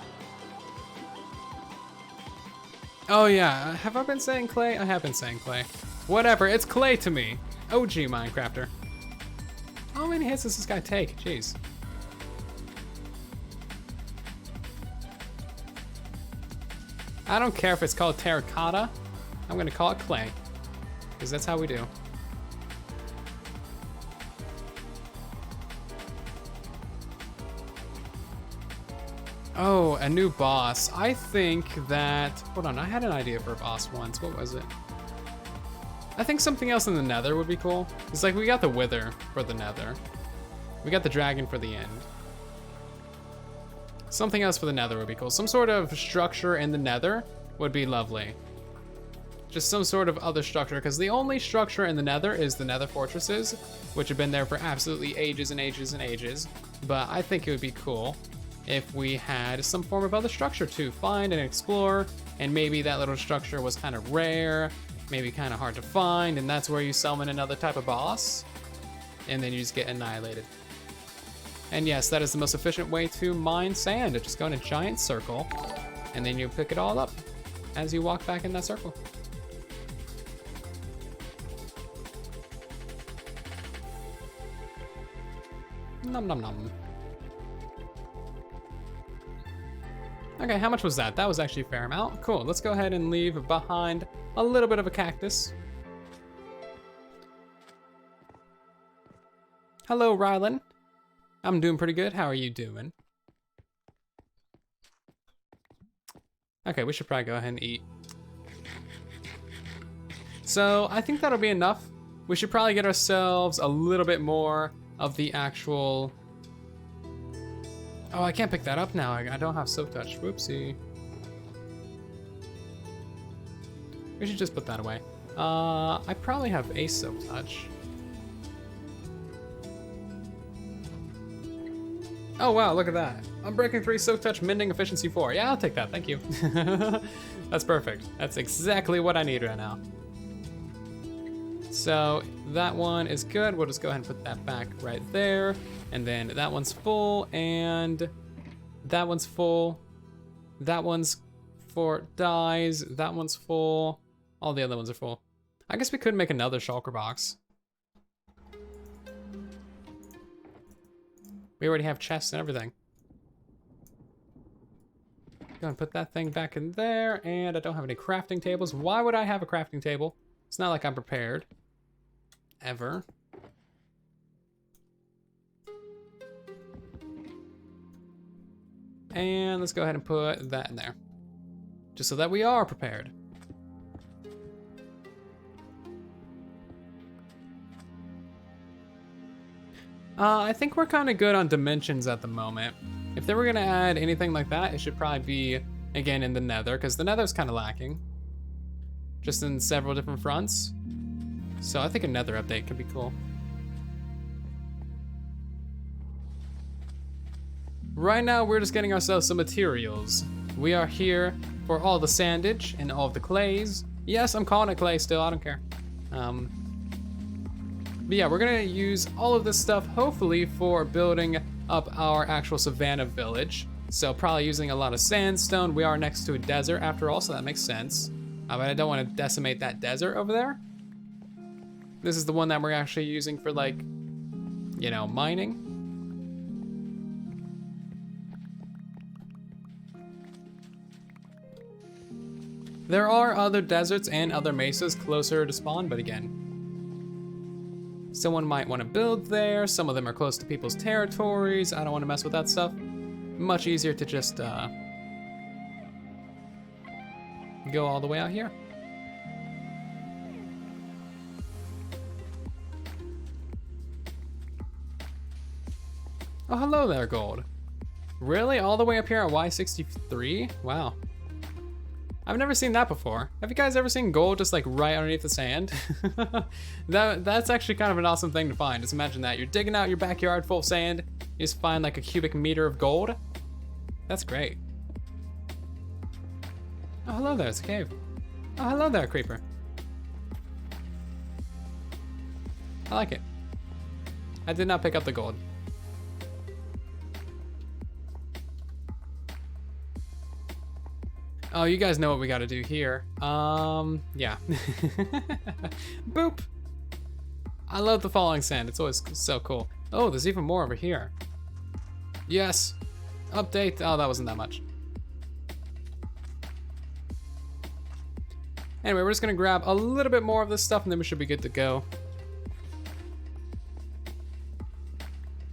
Oh yeah, have I been saying clay? I have been saying clay. Whatever, it's clay to me. OG Minecrafter. How many hits does this guy take? Jeez. I don't care if it's called terracotta. I'm gonna call it clay, because that's how we do. Oh, a new boss. I think that, hold on, I had an idea for a boss once. What was it? I think something else in the nether would be cool. It's like we got the wither for the nether. We got the dragon for the end. Something else for the nether would be cool. Some sort of structure in the nether would be lovely. Just some sort of other structure, because the only structure in the nether is the nether fortresses, which have been there for absolutely ages and ages and ages. But I think it would be cool if we had some form of other structure to find and explore, and maybe that little structure was kind of rare, maybe kind of hard to find, and that's where you summon another type of boss, and then you just get annihilated. And yes, that is the most efficient way to mine sand. Just go in a giant circle, and then you pick it all up as you walk back in that circle. Nom nom nom. Okay, how much was that? That was actually a fair amount. Cool, let's go ahead and leave behind a little bit of a cactus. Hello, Rylan. I'm doing pretty good. How are you doing? Okay, we should probably go ahead and eat. So I think that'll be enough. We should probably get ourselves a little bit more of the actual... Oh, I can't pick that up now. I don't have Silk Touch. Whoopsie. We should just put that away. I probably have a Silk Touch. Oh wow, look at that. Unbreaking 3, Silk Touch, Mending Efficiency 4. Yeah, I'll take that, thank you. That's perfect. That's exactly what I need right now. So that one is good. We'll just go ahead and put that back right there. And then that one's full, and that one's full. That one's for dyes. That one's full. All the other ones are full. I guess we could make another shulker box. We already have chests and everything. Go and put that thing back in there, and I don't have any crafting tables. Why would I have a crafting table? It's not like I'm prepared. Ever. And let's go ahead and put that in there. Just so that we are prepared. I think we're kind of good on dimensions at the moment. If they were going to add anything like that, it should probably be, again, in the nether, because the nether's kind of lacking. Just in several different fronts. So I think a nether update could be cool. Right now, we're just getting ourselves some materials. We are here for all the sandage and all of the clays. Yes, I'm calling it clay still, I don't care. But yeah, we're gonna use all of this stuff, hopefully, for building up our actual savannah village. So probably using a lot of sandstone. We are next to a desert after all, so that makes sense. But I don't want to decimate that desert over there. This is the one that we're actually using for, like, you know, mining. There are other deserts and other mesas closer to spawn, but again, someone might want to build there. Some of them are close to people's territories. I don't want to mess with that stuff. Much easier to just go all the way out here. Oh, hello there, gold. Really? All the way up here at Y63? Wow. I've never seen that before. Have you guys ever seen gold just like right underneath the sand? That's actually kind of an awesome thing to find. Just imagine that. You're digging out your backyard full of sand. You just find like a cubic meter of gold. That's great. Oh, hello there, it's a cave. Oh, hello there, creeper. I like it. I did not pick up the gold. Oh, you guys know what we gotta do here. Yeah. Boop. I love the falling sand. It's always so cool. Oh, there's even more over here. Yes. Update. Oh, that wasn't that much. Anyway, we're just gonna grab a little bit more of this stuff and then we should be good to go.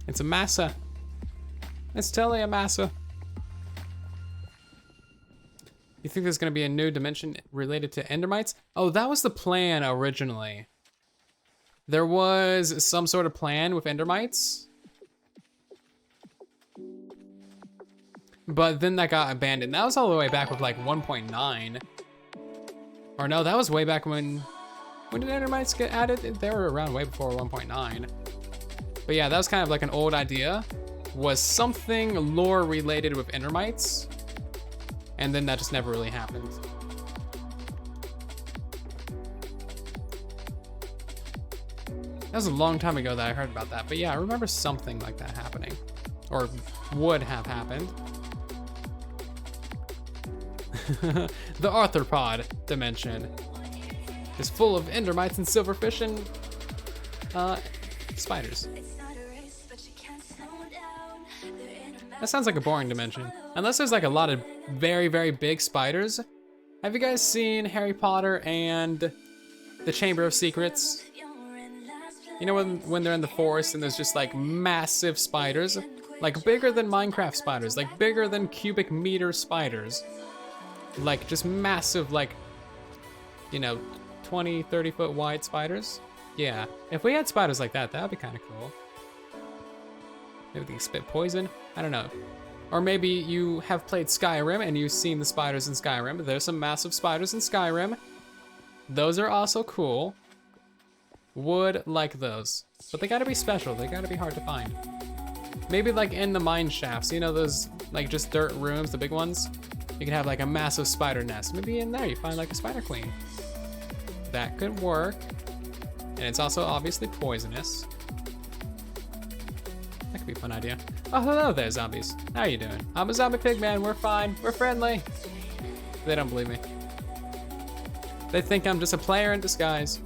It's a massa. It's totally a massa. You think there's gonna be a new dimension related to endermites? Oh, that was the plan originally. There was some sort of plan with endermites. But then that got abandoned. That was all the way back with like 1.9. Or no, that was way back when did endermites get added? They were around way before 1.9. But yeah, that was kind of like an old idea. was something lore related with Endermites, and then that just never really happened. That was a long time ago that I heard about that, but yeah, I remember something like that happening, or would have happened. The arthropod dimension is full of endermites and silverfish and spiders. That sounds like a boring dimension. Unless there's like a lot of very, very big spiders. Have you guys seen Harry Potter and the Chamber of Secrets? You know when they're in the forest and there's just like massive spiders? Like bigger than Minecraft spiders, like bigger than cubic meter spiders. Like just massive, like, you know, 20, 30 foot wide spiders. Yeah, if we had spiders like that, that'd be kind of cool. Maybe they spit poison, I don't know. Or maybe you have played Skyrim and you've seen the spiders in Skyrim. There's some massive spiders in Skyrim. Those are also cool. Would like those, but they gotta be special. They gotta be hard to find. Maybe like in the mine shafts, you know, those like just dirt rooms, the big ones. You can have like a massive spider nest. Maybe in there you find like a spider queen. That could work. And it's also obviously poisonous. That could be a fun idea. Oh, hello there, zombies. How are you doing? I'm a zombie pig man. We're fine. We're friendly. They don't believe me. They think I'm just a player in disguise.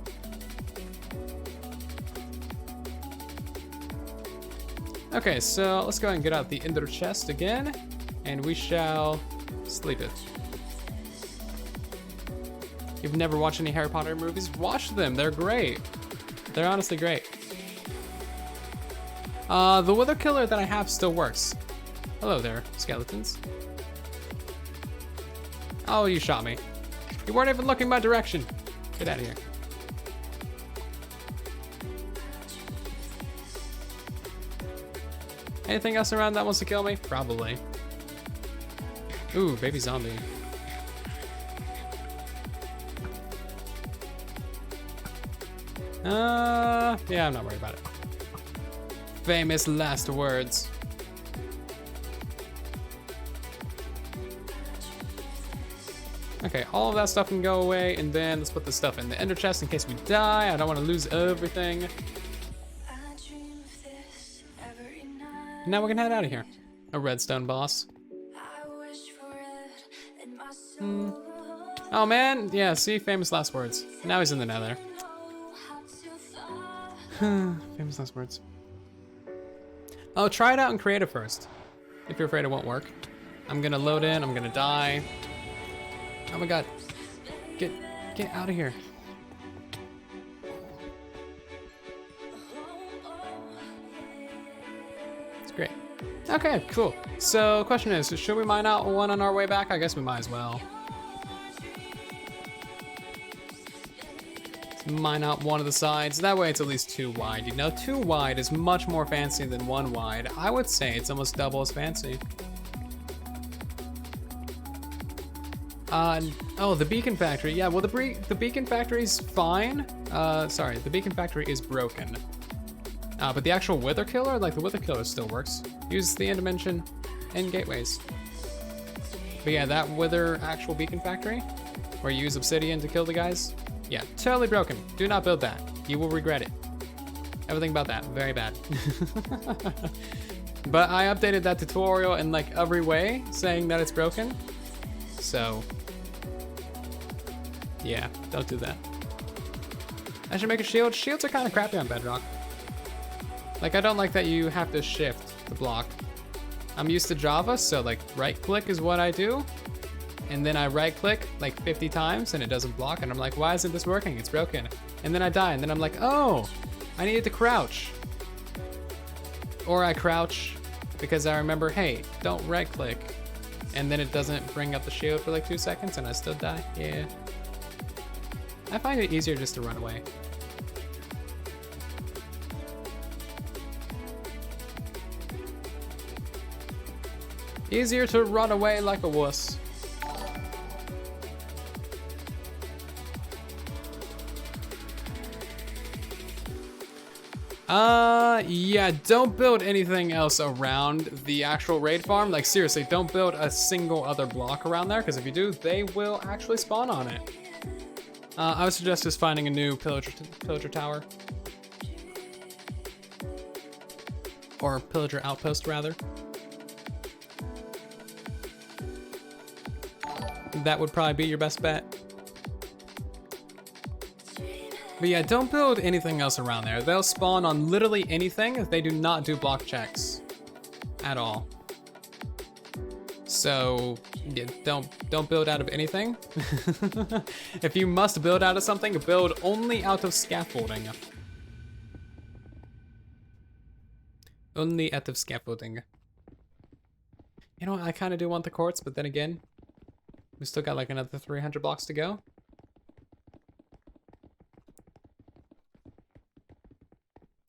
Okay, so let's go ahead and get out the ender chest again, and we shall sleep it. You've never watched any Harry Potter movies? Watch them, they're great. They're honestly great. The wither killer that I have still works. Hello there, skeletons. Oh, you shot me. You weren't even looking my direction. Get out of here. Anything else around that wants to kill me? Probably. Ooh, baby zombie. Yeah, I'm not worried about it. Famous last words. Okay, all of that stuff can go away, and then let's put this stuff in the ender chest in case we die. I don't want to lose everything. Now we're gonna head out of here. A redstone boss. Oh man, yeah, see, famous last words. Now he's in the nether. Famous last words. Oh, try it out in creative first. If you're afraid it won't work. I'm gonna load in, I'm gonna die. Oh my god. Get out of here. Great. Okay, cool. So question is, should we mine out one on our way back? I guess we might as well. Let's mine out one of the sides. That way it's at least 2 wide. You know, 2 wide is much more fancy than 1 wide. I would say it's almost double as fancy. Oh, the beacon factory. Yeah, well, the beacon factory's fine. Sorry, the beacon factory is broken. But the actual wither killer, like the wither killer still works. Use the end dimension and gateways. But yeah, that wither actual beacon factory, where you use obsidian to kill the guys, yeah, totally broken. Do not build that. You will regret it. Everything about that, very bad. But I updated that tutorial in like every way, saying that it's broken. So, yeah, don't do that. I should make a shield. Shields are kind of crappy on Bedrock. Like, I don't like that you have to shift to block. I'm used to Java, so like right click is what I do. And then I right click like 50 times and it doesn't block. And I'm like, why isn't this working? It's broken. And then I die. And then I'm like, oh, I needed to crouch. Or I crouch because I remember, hey, don't right click. And then it doesn't bring up the shield for like 2 seconds and I still die. Yeah. I find it easier just to run away. Easier to run away like a wuss. Yeah, don't build anything else around the actual raid farm. Like, seriously, don't build a single other block around there, because if you do, they will actually spawn on it. I would suggest just finding a new pillager tower. Or pillager outpost, rather. That would probably be your best bet. But yeah, don't build anything else around there. They'll spawn on literally anything if they do not do block checks at all. So yeah, don't build out of anything. If you must build out of something, build only out of scaffolding. Only out of scaffolding. You know, I kind of do want the quartz, but then again, we still got like another 300 blocks to go.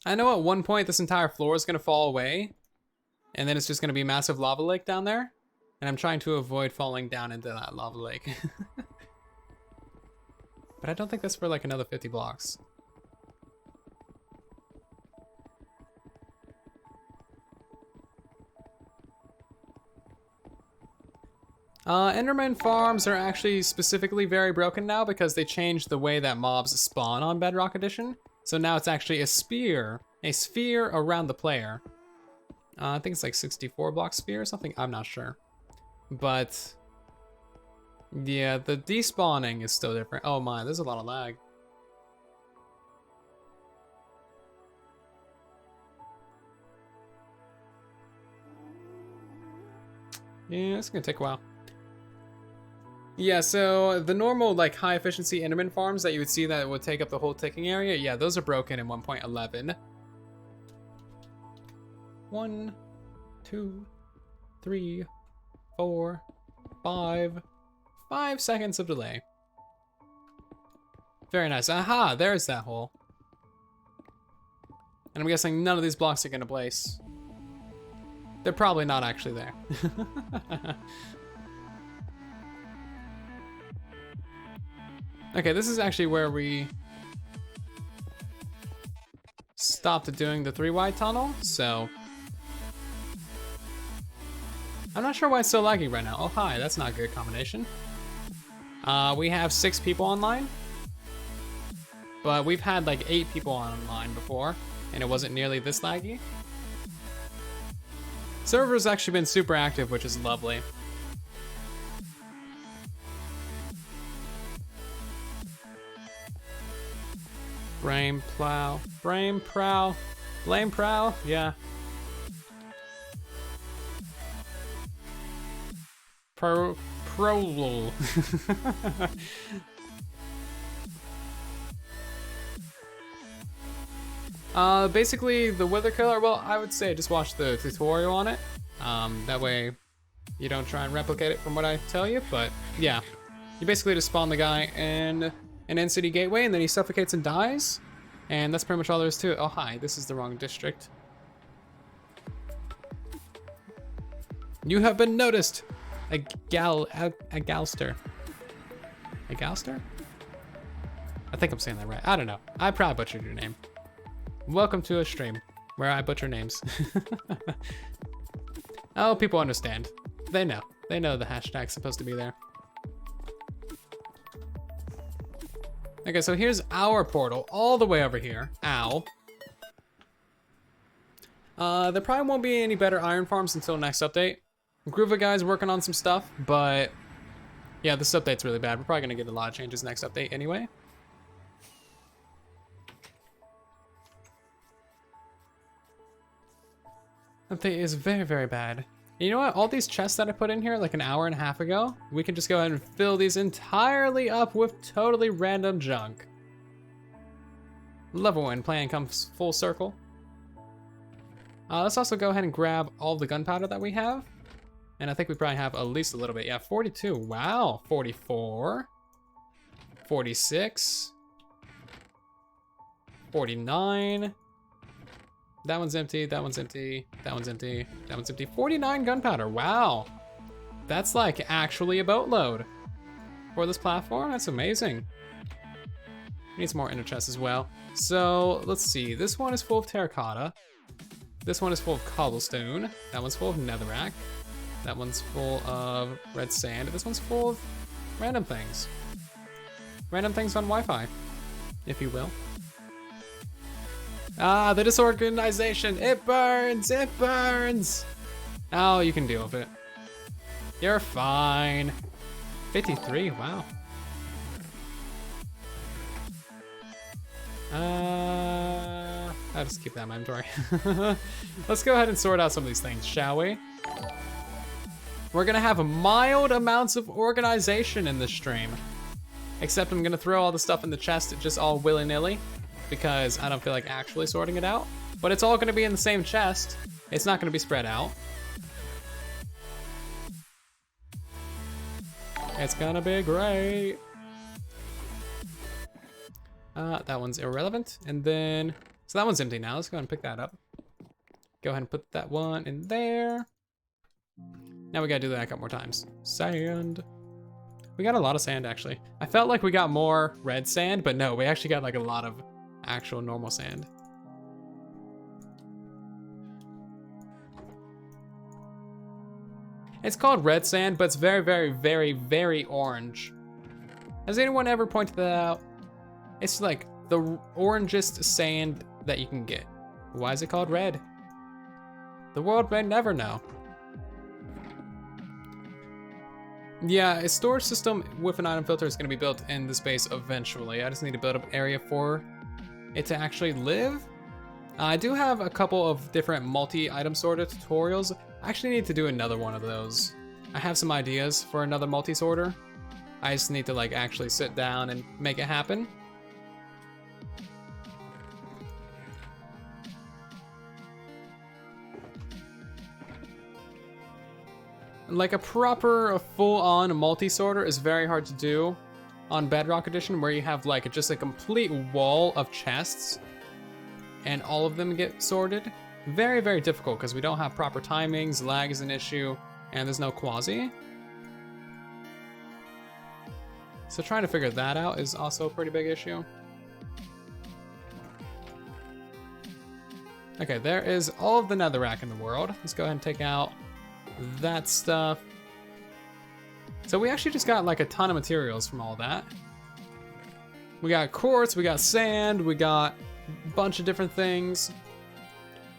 I know at one point this entire floor is going to fall away, and then it's just going to be a massive lava lake down there, and I'm trying to avoid falling down into that lava lake. But I don't think that's for like another 50 blocks. Enderman farms are actually specifically very broken now because they changed the way that mobs spawn on Bedrock Edition. So now it's actually a sphere around the player. I think it's like 64 block sphere or something, I'm not sure. But yeah, the despawning is still different. Oh my, there's a lot of lag. Yeah, it's gonna take a while. Yeah, so the normal like high efficiency Enderman farms that you would see that would take up the whole ticking area, yeah, those are broken in 1.11. 1, 2, 3, 4, 5. 5 seconds of delay. Very nice. Aha, there's that hole. And I'm guessing none of these blocks are gonna place. They're probably not actually there. Okay, this is actually where we stopped doing the 3-wide tunnel, so I'm not sure why it's so laggy right now. Oh hi, that's not a good combination. We have 6 people online, but we've had like 8 people online before, and it wasn't nearly this laggy. Server's actually been super active, which is lovely. Brain plow, brain prow, blame prow, yeah. Prolol. Basically the wither killer, well, I would say just watch the tutorial on it. That way you don't try and replicate it from what I tell you, but yeah. You basically just spawn the guy in an in-city gateway, and then he suffocates and dies. And that's pretty much all there is to it. Oh, hi, this is the wrong district. You have been noticed. A galster. A galster? I think I'm saying that right. I don't know. I probably butchered your name. Welcome to a stream where I butcher names. Oh, people understand. They know. They know the hashtag's supposed to be there. Okay, so here's our portal, all the way over here. Ow. There probably won't be any better iron farms until next update. Groova guy's working on some stuff, but yeah, this update's really bad. We're probably gonna get a lot of changes next update anyway. Update is very, very bad. You know what? All these chests that I put in here like an hour and a half ago, we can just go ahead and fill these entirely up with totally random junk. Love it when plan comes full circle. Let's also go ahead and grab all the gunpowder that we have. And I think we probably have at least a little bit. Yeah, 42. Wow. 44. 46. 49. That one's empty, that one's empty, that one's empty, that one's empty. 49 gunpowder, wow. That's like actually a boatload for this platform, that's amazing. We need some more inner chests as well. So let's see. This one is full of terracotta. This one is full of cobblestone. That one's full of netherrack. That one's full of red sand. This one's full of random things. Random things on Wi-Fi, if you will. Ah, the disorganization. It burns. It burns. Oh, you can deal with it. You're fine. 53. Wow. I'll just keep that in my inventory. Let's go ahead and sort out some of these things, shall we? We're gonna have mild amounts of organization in this stream. Except I'm gonna throw all the stuff in the chest just all willy-nilly because I don't feel like actually sorting it out. But it's all gonna be in the same chest. It's not gonna be spread out. It's gonna be great. That one's irrelevant. And then, so that one's empty now. Let's go ahead and pick that up. Go ahead and put that one in there. Now we gotta do that a couple more times. Sand. We got a lot of sand, actually. I felt like we got more red sand, but no, we actually got like a lot of actual normal sand. It's called red sand, but it's very, very, very, very orange. Has anyone ever pointed that out? It's like the orangest sand that you can get. Why is it called red? The world may never know. Yeah, a storage system with an item filter is going to be built in the space eventually. I just need to build up area for it to actually live. I do have a couple of different multi-item sorter tutorials. I actually need to do another one of those. I have some ideas for another multi-sorter. I just need to like actually sit down and make it happen. Like a proper full-on multi-sorter is very hard to do on Bedrock Edition, where you have like just a complete wall of chests and all of them get sorted. Very, very difficult because we don't have proper timings, lag is an issue, and there's no quasi. So trying to figure that out is also a pretty big issue. Okay, there is all of the netherrack in the world. Let's go ahead and take out that stuff. So we actually just got like a ton of materials from all that. We got quartz, we got sand, we got a bunch of different things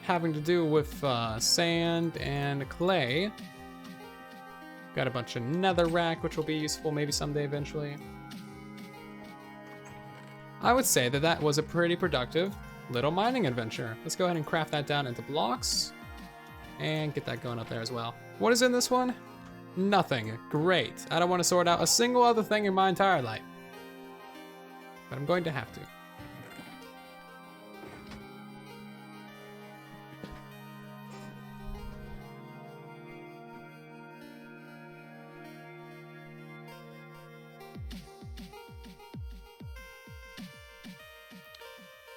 having to do with sand and clay. Got a bunch of netherrack, which will be useful maybe someday eventually. I would say that that was a pretty productive little mining adventure. Let's go ahead and craft that down into blocks and get that going up there as well. What is in this one? Nothing. Great. I don't want to sort out a single other thing in my entire life, but I'm going to have to.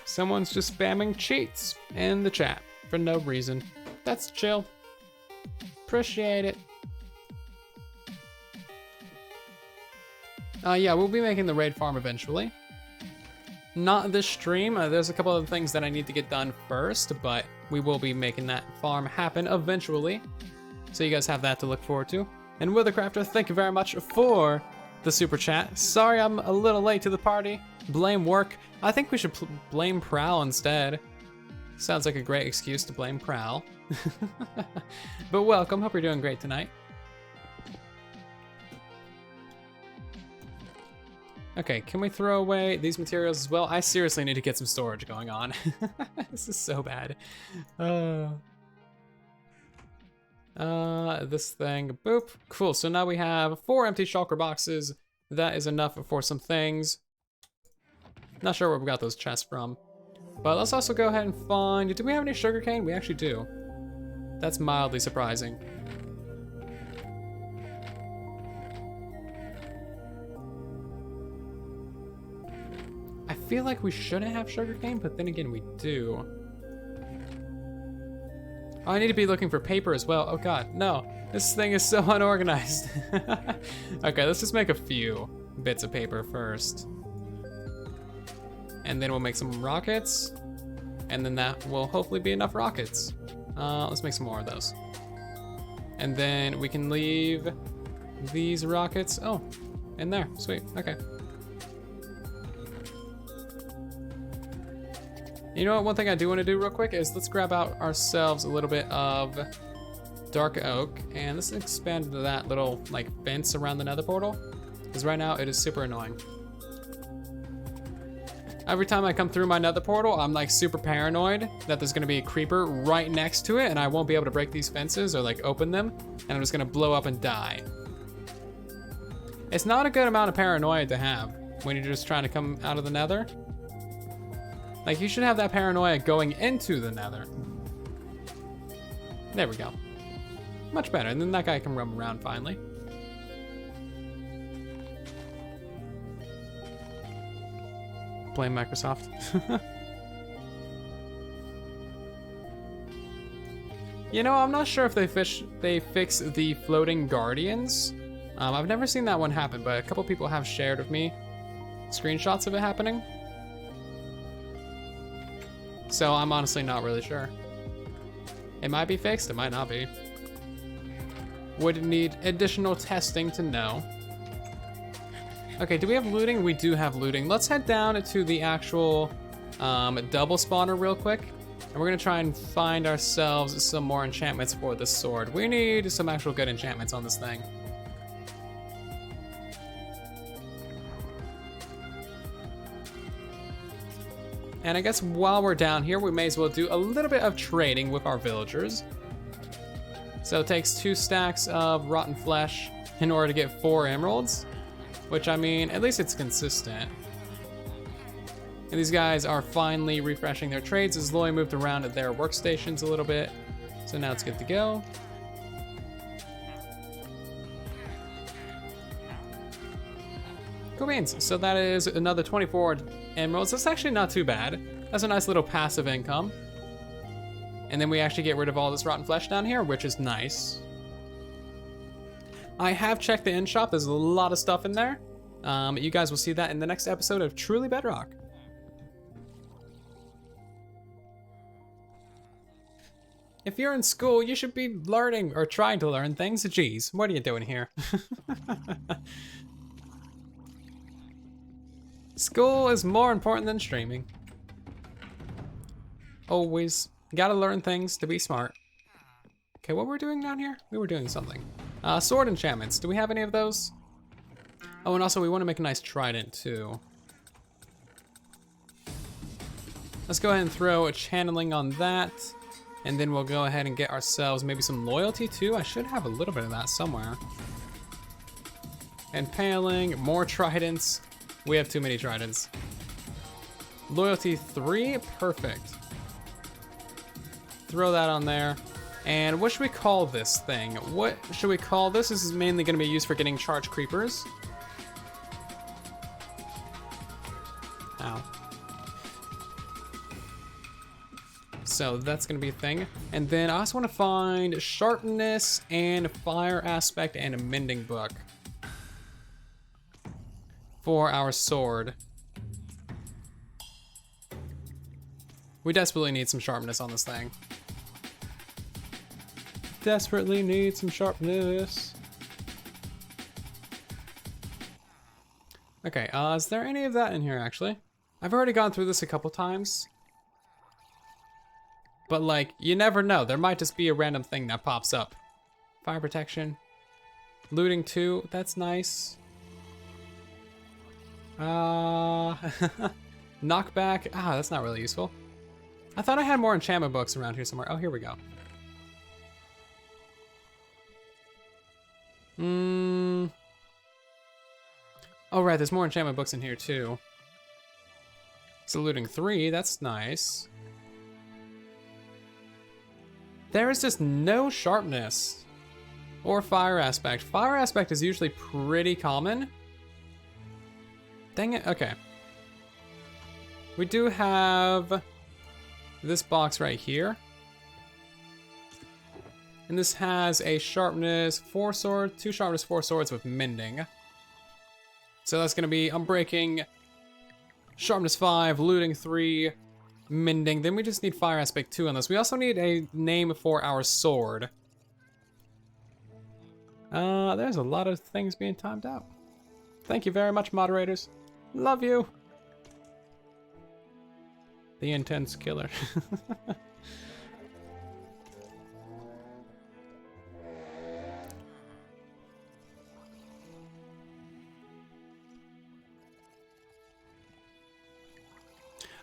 Someone's just spamming cheats in the chat for no reason. That's chill. Appreciate it. Yeah, we'll be making the raid farm eventually. Not this stream. There's a couple of things that I need to get done first, but we will be making that farm happen eventually. So you guys have that to look forward to. And Withercrafter, thank you very much for the super chat. Sorry I'm a little late to the party. Blame work. I think we should blame Prowl instead. Sounds like a great excuse to blame Prowl. But welcome, hope you're doing great tonight. Okay, can we throw away these materials as well? I seriously need to get some storage going on. This is so bad. This thing, boop. Cool, so now we have 4 empty shulker boxes. That is enough for some things. Not sure where we got those chests from. But let's also go ahead and find, do we have any sugarcane? We actually do. That's mildly surprising. I feel like we shouldn't have sugarcane, but then again, we do. Oh, I need to be looking for paper as well. Oh God, no. This thing is so unorganized. Okay, let's just make a few bits of paper first. And then we'll make some rockets. And then that will hopefully be enough rockets. Let's make some more of those. And then we can leave these rockets, oh, in there, sweet, okay. You know what, one thing I do want to do real quick is let's grab out ourselves a little bit of dark oak, and let's expand that little like fence around the nether portal, because right now it is super annoying. Every time I come through my nether portal, I'm like super paranoid that there's gonna be a creeper right next to it and I won't be able to break these fences or like open them, and I'm just gonna blow up and die. It's not a good amount of paranoia to have when you're just trying to come out of the nether. Like, you should have that paranoia going into the nether. There we go. Much better, and then that guy can roam around finally. Blame Microsoft. You know, I'm not sure if they fix the floating guardians. I've never seen that one happen, but a couple people have shared with me screenshots of it happening. So I'm honestly not really sure. It might be fixed, it might not be. Would need additional testing to know. Okay, do we have looting? We do have looting. Let's head down to the actual double spawner real quick. And we're gonna try and find ourselves some more enchantments for this sword. We need some actual good enchantments on this thing. And I guess while we're down here, we may as well do a little bit of trading with our villagers. So it takes 2 stacks of rotten flesh in order to get 4 emeralds. Which, I mean, at least it's consistent. And these guys are finally refreshing their trades as Loy moved around at their workstations a little bit. So now it's good to go. Cool beans. So that is another 24 emeralds. That's actually not too bad. That's a nice little passive income. And then we actually get rid of all this rotten flesh down here, which is nice. I have checked the inn shop. There's a lot of stuff in there. You guys will see that in the next episode of Truly Bedrock. If you're in school, you should be learning or trying to learn things. Jeez, what are you doing here? School is more important than streaming. Always. Gotta learn things to be smart. Okay, what we're doing down here? We were doing something. Sword enchantments. Do we have any of those? Oh, and also we want to make a nice trident too. Let's go ahead and throw a channeling on that. And then we'll go ahead and get ourselves maybe some loyalty too. I should have a little bit of that somewhere. Impaling, more tridents. We have too many tridents. Loyalty 3, perfect. Throw that on there. And what should we call this thing? What should we call this? This is mainly going to be used for getting charged creepers. Ow. So that's going to be a thing. And then I also want to find sharpness and fire aspect and a mending book for our sword. We desperately need some sharpness on this thing. Desperately need some sharpness. Okay, is there any of that in here actually? I've already gone through this a couple times. But like, you never know. There might just be a random thing that pops up. Fire protection. Looting 2, that's nice. Knockback, that's not really useful. I thought I had more enchantment books around here somewhere. Oh, here we go. Oh right, there's more enchantment books in here too. So looting 3, that's nice. There is just no sharpness or fire aspect. Fire aspect is usually pretty common. Dang it, okay. We do have this box right here. And this has a sharpness 4 sword, 2 sharpness 4 swords with mending. So that's gonna be unbreaking, Sharpness 5, looting 3, mending. Then we just need fire aspect 2 on this. We also need a name for our sword. There's a lot of things being timed out. Thank you very much, moderators. Love you. The intense killer.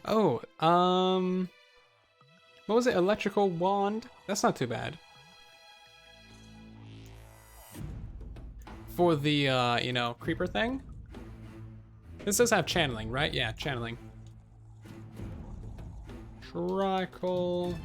Oh, what was it? Electrical wand? That's not too bad. For the, you know, creeper thing. This does have channeling, right? Yeah, channeling. Tricle.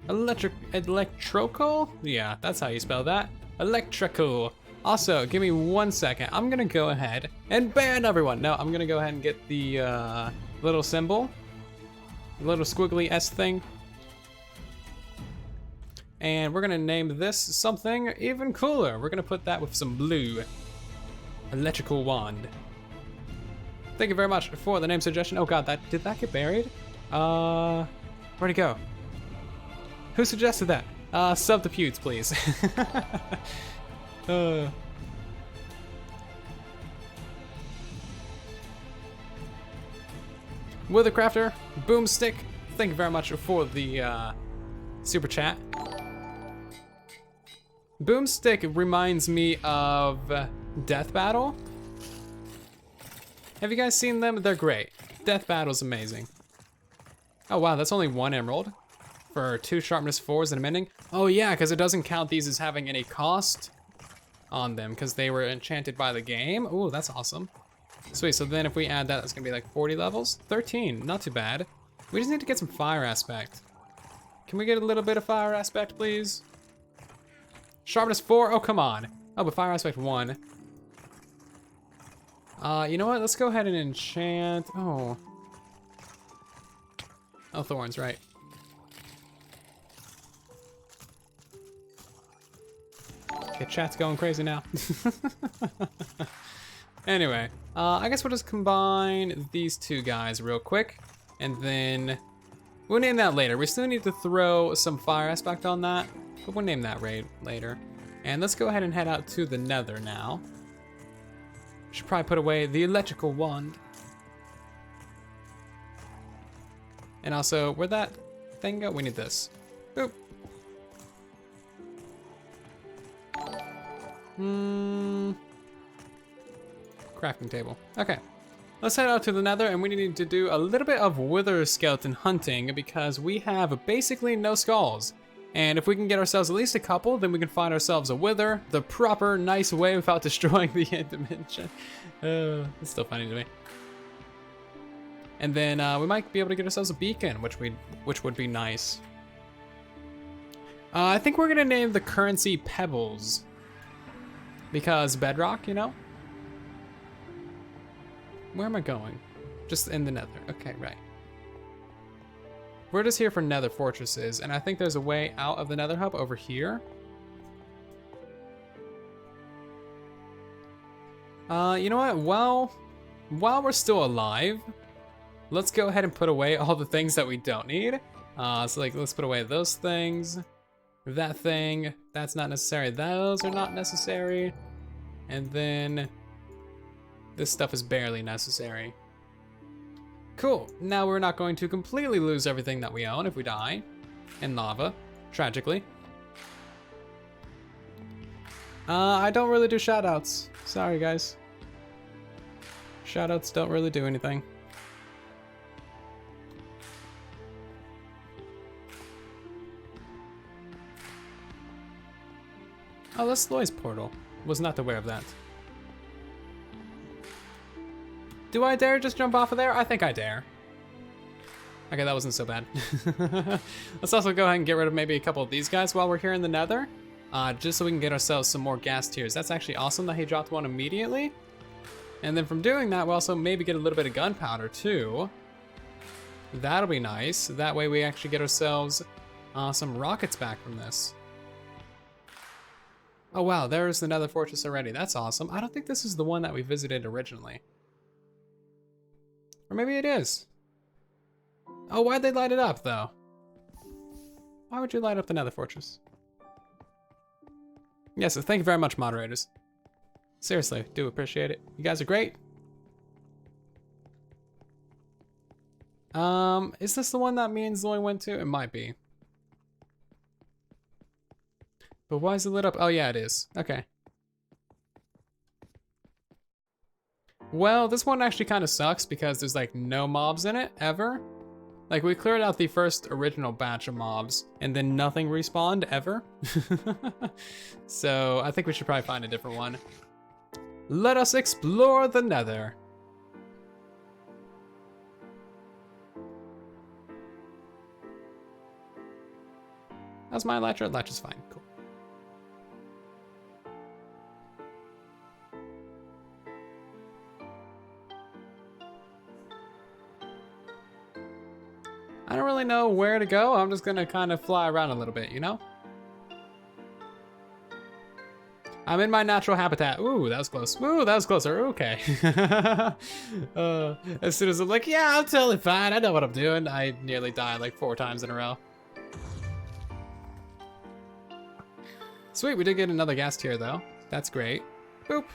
Electrical? Yeah, that's how you spell that. Electrical. Also, give me 1 second. I'm gonna go ahead and ban everyone. No, I'm gonna go ahead and get the little symbol. The little squiggly S thing. And we're gonna name this something even cooler. We're gonna put that with some blue. Electrical wand. Thank you very much for the name suggestion. Oh god, did that get buried? Where'd it go? Who suggested that? Subterfuge, please. Withercrafter, Boomstick, thank you very much for the super chat. Boomstick reminds me of Death Battle. Have you guys seen them? They're great. Death Battle's amazing. Oh wow, that's only 1 emerald for 2 sharpness 4s and a mending. Oh yeah, because it doesn't count these as having any cost on them because they were enchanted by the game. Ooh, that's awesome. Sweet, so then if we add that, that's gonna be like 40 levels. 13, not too bad. We just need to get some fire aspect. Can we get a little bit of fire aspect, please? Sharpness 4, oh come on. Oh, but fire aspect 1. You know what, let's go ahead and enchant, oh, thorns, right. Okay, chat's going crazy now. Anyway, I guess we'll just combine these 2 guys real quick, and then we'll name that later. We still need to throw some fire aspect on that, but we'll name that raid later. And let's go ahead and head out to the nether now. Should probably put away the electrical wand. And also, where'd that thing go? We need this. Boop. Crafting table. Okay. Let's head out to the nether, and we need to do a little bit of wither skeleton hunting because we have basically no skulls. And if we can get ourselves at least a couple, then we can find ourselves a wither the proper, nice way without destroying the end dimension. It's still funny to me. And then we might be able to get ourselves a beacon, which would be nice. I think we're gonna name the currency Pebbles. Because bedrock, you know? Where am I going? Just in the nether. Okay, right. We're just here for nether fortresses, and I think there's a way out of the nether hub over here. You know what? While we're still alive, let's go ahead and put away all the things that we don't need. So like, let's put away those things. That thing, that's not necessary. Those are not necessary. And then this stuff is barely necessary. Cool, now we're not going to completely lose everything that we own if we die in lava, tragically. I don't really do shoutouts. Sorry guys. Shoutouts don't really do anything. Oh, that's Loy's portal. Was not aware of that. Do I dare just jump off of there? I think I dare. Okay, that wasn't so bad. Let's also go ahead and get rid of maybe a couple of these guys while we're here in the nether. Just so we can get ourselves some more gas tiers. That's actually awesome that he dropped one immediately. And then from doing that, we'll also maybe get a little bit of gunpowder too. That'll be nice. That way we actually get ourselves some rockets back from this. Oh wow, there's the Nether Fortress already. That's awesome. I don't think this is the one that we visited originally. Or maybe it is. Oh, why'd they light it up though? Why would you light up the Nether Fortress? Yes, thank you very much, moderators. Seriously, do appreciate it. You guys are great. Is this the one that me and Zoe went to? It might be. But why is it lit up? Oh yeah, it is. Okay. Well, this one actually kind of sucks because there's like no mobs in it, ever. Like we cleared out the first original batch of mobs and then nothing respawned ever. So I think we should probably find a different one. Let us explore the Nether. How's my elytra? Elytra's fine, cool. I don't really know where to go. I'm just gonna kind of fly around a little bit, you know? I'm in my natural habitat. Ooh, that was close. Ooh, that was closer. Okay. As soon as I'm like, yeah, I'm totally fine. I know what I'm doing. I nearly died like 4 times in a row. Sweet, we did get another gas tier though. That's great. Boop.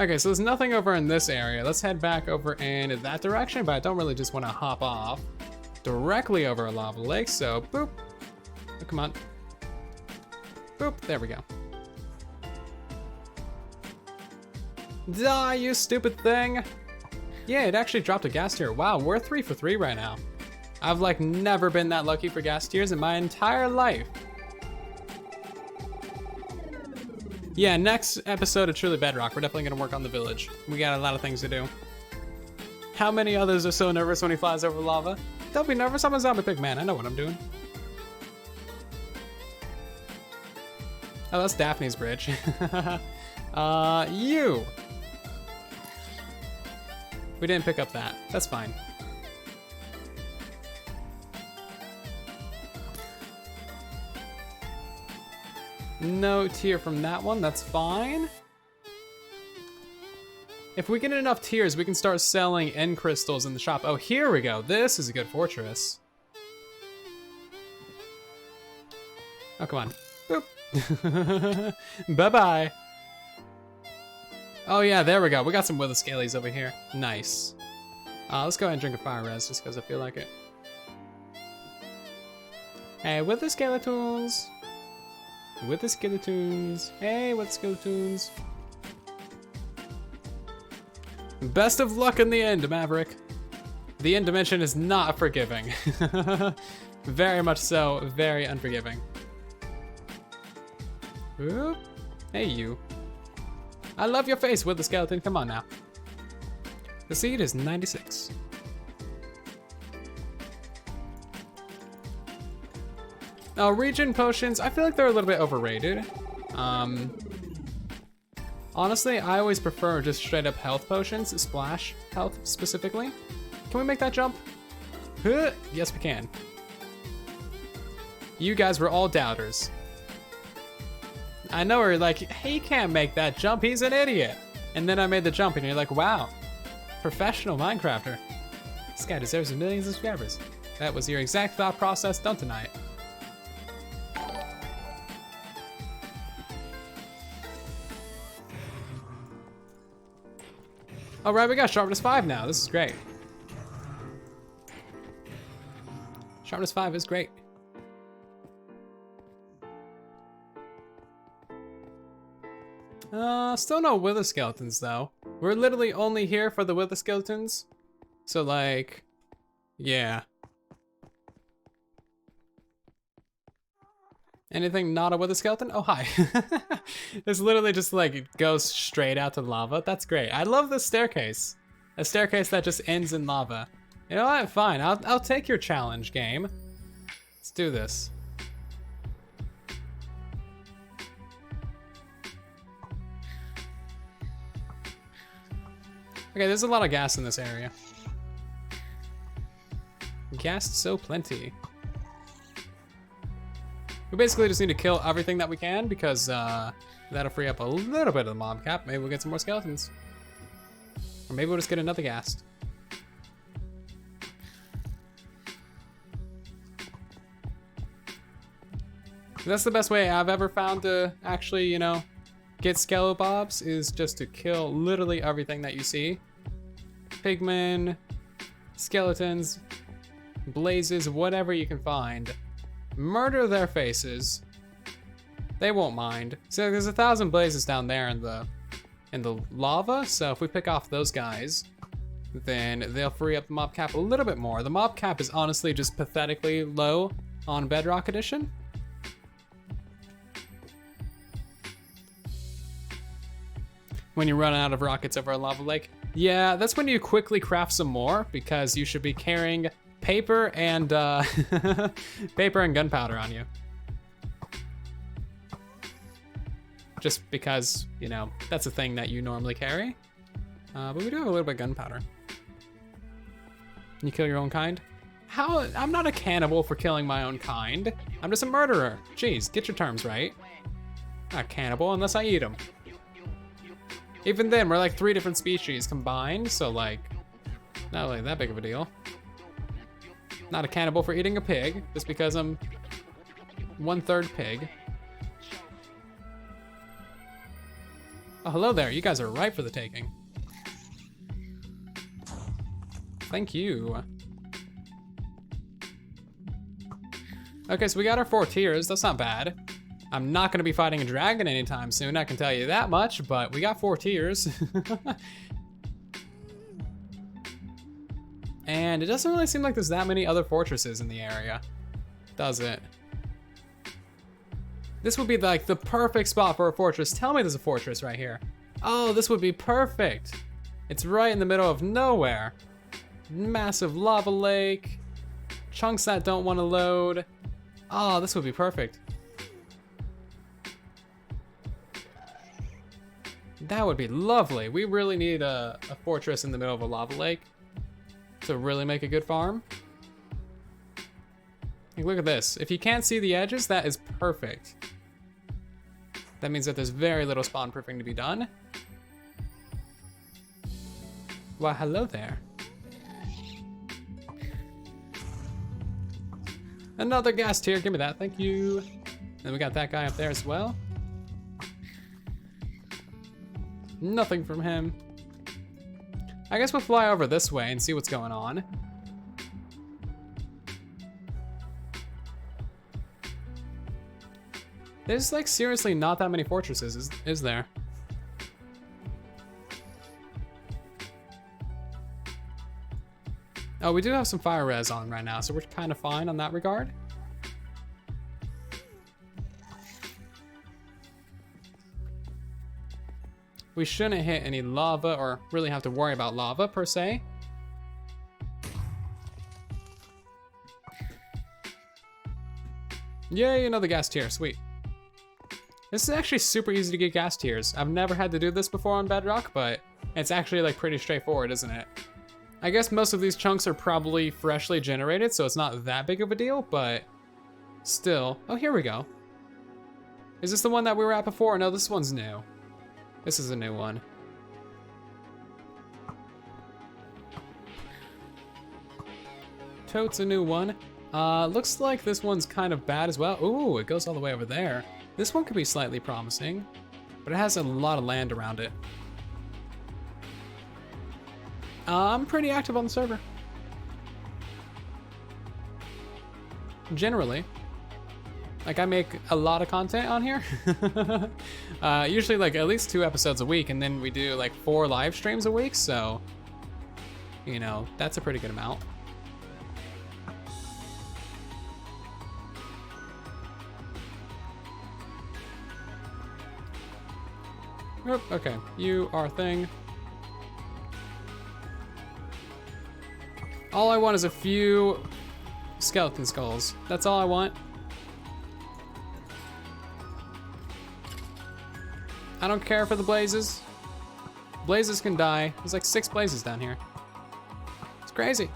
Okay, so there's nothing over in this area. Let's head back over in that direction, but I don't really just want to hop off directly over a lava lake, so boop. Oh, come on. Boop, there we go. Die, you stupid thing. Yeah, it actually dropped a gas tier. Wow, we're 3 for 3 right now. I've like never been that lucky for gas tiers in my entire life. Yeah, next episode of Truly Bedrock, we're definitely gonna work on the village. We got a lot of things to do. How many others are so nervous when he flies over lava? Don't be nervous, I'm a zombie pig man, I know what I'm doing. Oh, that's Daphne's bridge. You! We didn't pick up that, that's fine. No tier from that one, that's fine. If we get enough tiers, we can start selling end crystals in the shop. Oh, here we go. This is a good fortress. Oh, come on. Boop. Bye-bye. Oh, yeah, there we go. We got some wither scalies over here. Nice. Let's go ahead and drink a fire res just because I feel like it. Hey, wither skeletons. With the skeletons. Hey, with the skeletons. Best of luck in the end, Maverick. The end dimension is not forgiving. Very much so, very unforgiving. Oop. Hey, you. I love your face with the skeleton, come on now. The seed is 96. Regen potions, I feel like they're a little bit overrated. Honestly, I always prefer just straight up health potions, splash health specifically. Can we make that jump? Yes, we can. You guys were all doubters. I know we're like, he can't make that jump, he's an idiot. And then I made the jump and you're like, wow, professional Minecrafter. This guy deserves millions of subscribers. That was your exact thought process, don't deny it. All right, we got sharpness 5 now. This is great. Sharpness 5 is great. Still no wither skeletons though. We're literally only here for the wither skeletons. So like, yeah. Anything not a wither skeleton? Oh, hi. It's literally just like, it goes straight out to lava. That's great. I love this staircase. A staircase that just ends in lava. You know what? Fine. I'll take your challenge, game. Let's do this. Okay, there's a lot of gas in this area. Gas so plenty. We basically just need to kill everything that we can because that'll free up a little bit of the mob cap. Maybe we'll get some more skeletons. Or maybe we'll just get another ghast. That's the best way I've ever found to actually, you know, get skelobobs, is just to kill literally everything that you see. Pigmen, skeletons, blazes, whatever you can find. Murder their faces. They won't mind. So there's 1,000 blazes down there in the lava, so if we pick off those guys, then they'll free up the mob cap a little bit more. The mob cap is honestly just pathetically low on Bedrock Edition. When you run out of rockets over a lava lake. Yeah, that's when you quickly craft some more, because you should be carrying paper and paper and gunpowder on you. Just because, you know, that's a thing that you normally carry. But we do have a little bit of gunpowder. You kill your own kind? How? I'm not a cannibal for killing my own kind. I'm just a murderer. Jeez, get your terms right. Not a cannibal unless I eat them. Even then, we're like 3 different species combined, so like, not really that big of a deal. Not a cannibal for eating a pig, just because I'm 1/3 pig. Oh, hello there, you guys are ripe for the taking. Thank you. Okay, so we got our 4 tiers, that's not bad. I'm not gonna be fighting a dragon anytime soon, I can tell you that much, but we got 4 tiers. And it doesn't really seem like there's that many other fortresses in the area, does it? This would be like the perfect spot for a fortress. Tell me there's a fortress right here. Oh, this would be perfect. It's right in the middle of nowhere. Massive lava lake, chunks that don't want to load. Oh, this would be perfect. That would be lovely. We really need a fortress in the middle of a lava lake to really make a good farm. Like, look at this. If you can't see the edges, that is perfect. That means that there's very little spawn proofing to be done. Well, hello there. Another ghast tier, give me that, thank you. Then we got that guy up there as well. Nothing from him. I guess we'll fly over this way and see what's going on. There's like seriously not that many fortresses, is there? Oh, we do have some fire res on right now, so we're kind of fine on that regard. We shouldn't hit any lava or really have to worry about lava per se. Yay, another ghast tier, sweet. This is actually super easy to get ghast tiers. I've never had to do this before on Bedrock, but it's actually like pretty straightforward, isn't it? I guess most of these chunks are probably freshly generated, so it's not that big of a deal, but still. Oh, here we go. Is this the one that we were at before? No, this one's new. This is a new one. Totes a new one. Looks like this one's kind of bad as well. Ooh, it goes all the way over there. This one could be slightly promising, but it has a lot of land around it. I'm pretty active on the server. Generally. Like, I make a lot of content on here. Usually like at least 2 episodes a week, and then we do like 4 live streams a week, so, you know, that's a pretty good amount. Oop, okay, you are a thing. All I want is a few skeleton skulls. That's all I want. I don't care for the blazes. Blazes can die. There's like 6 blazes down here. It's crazy.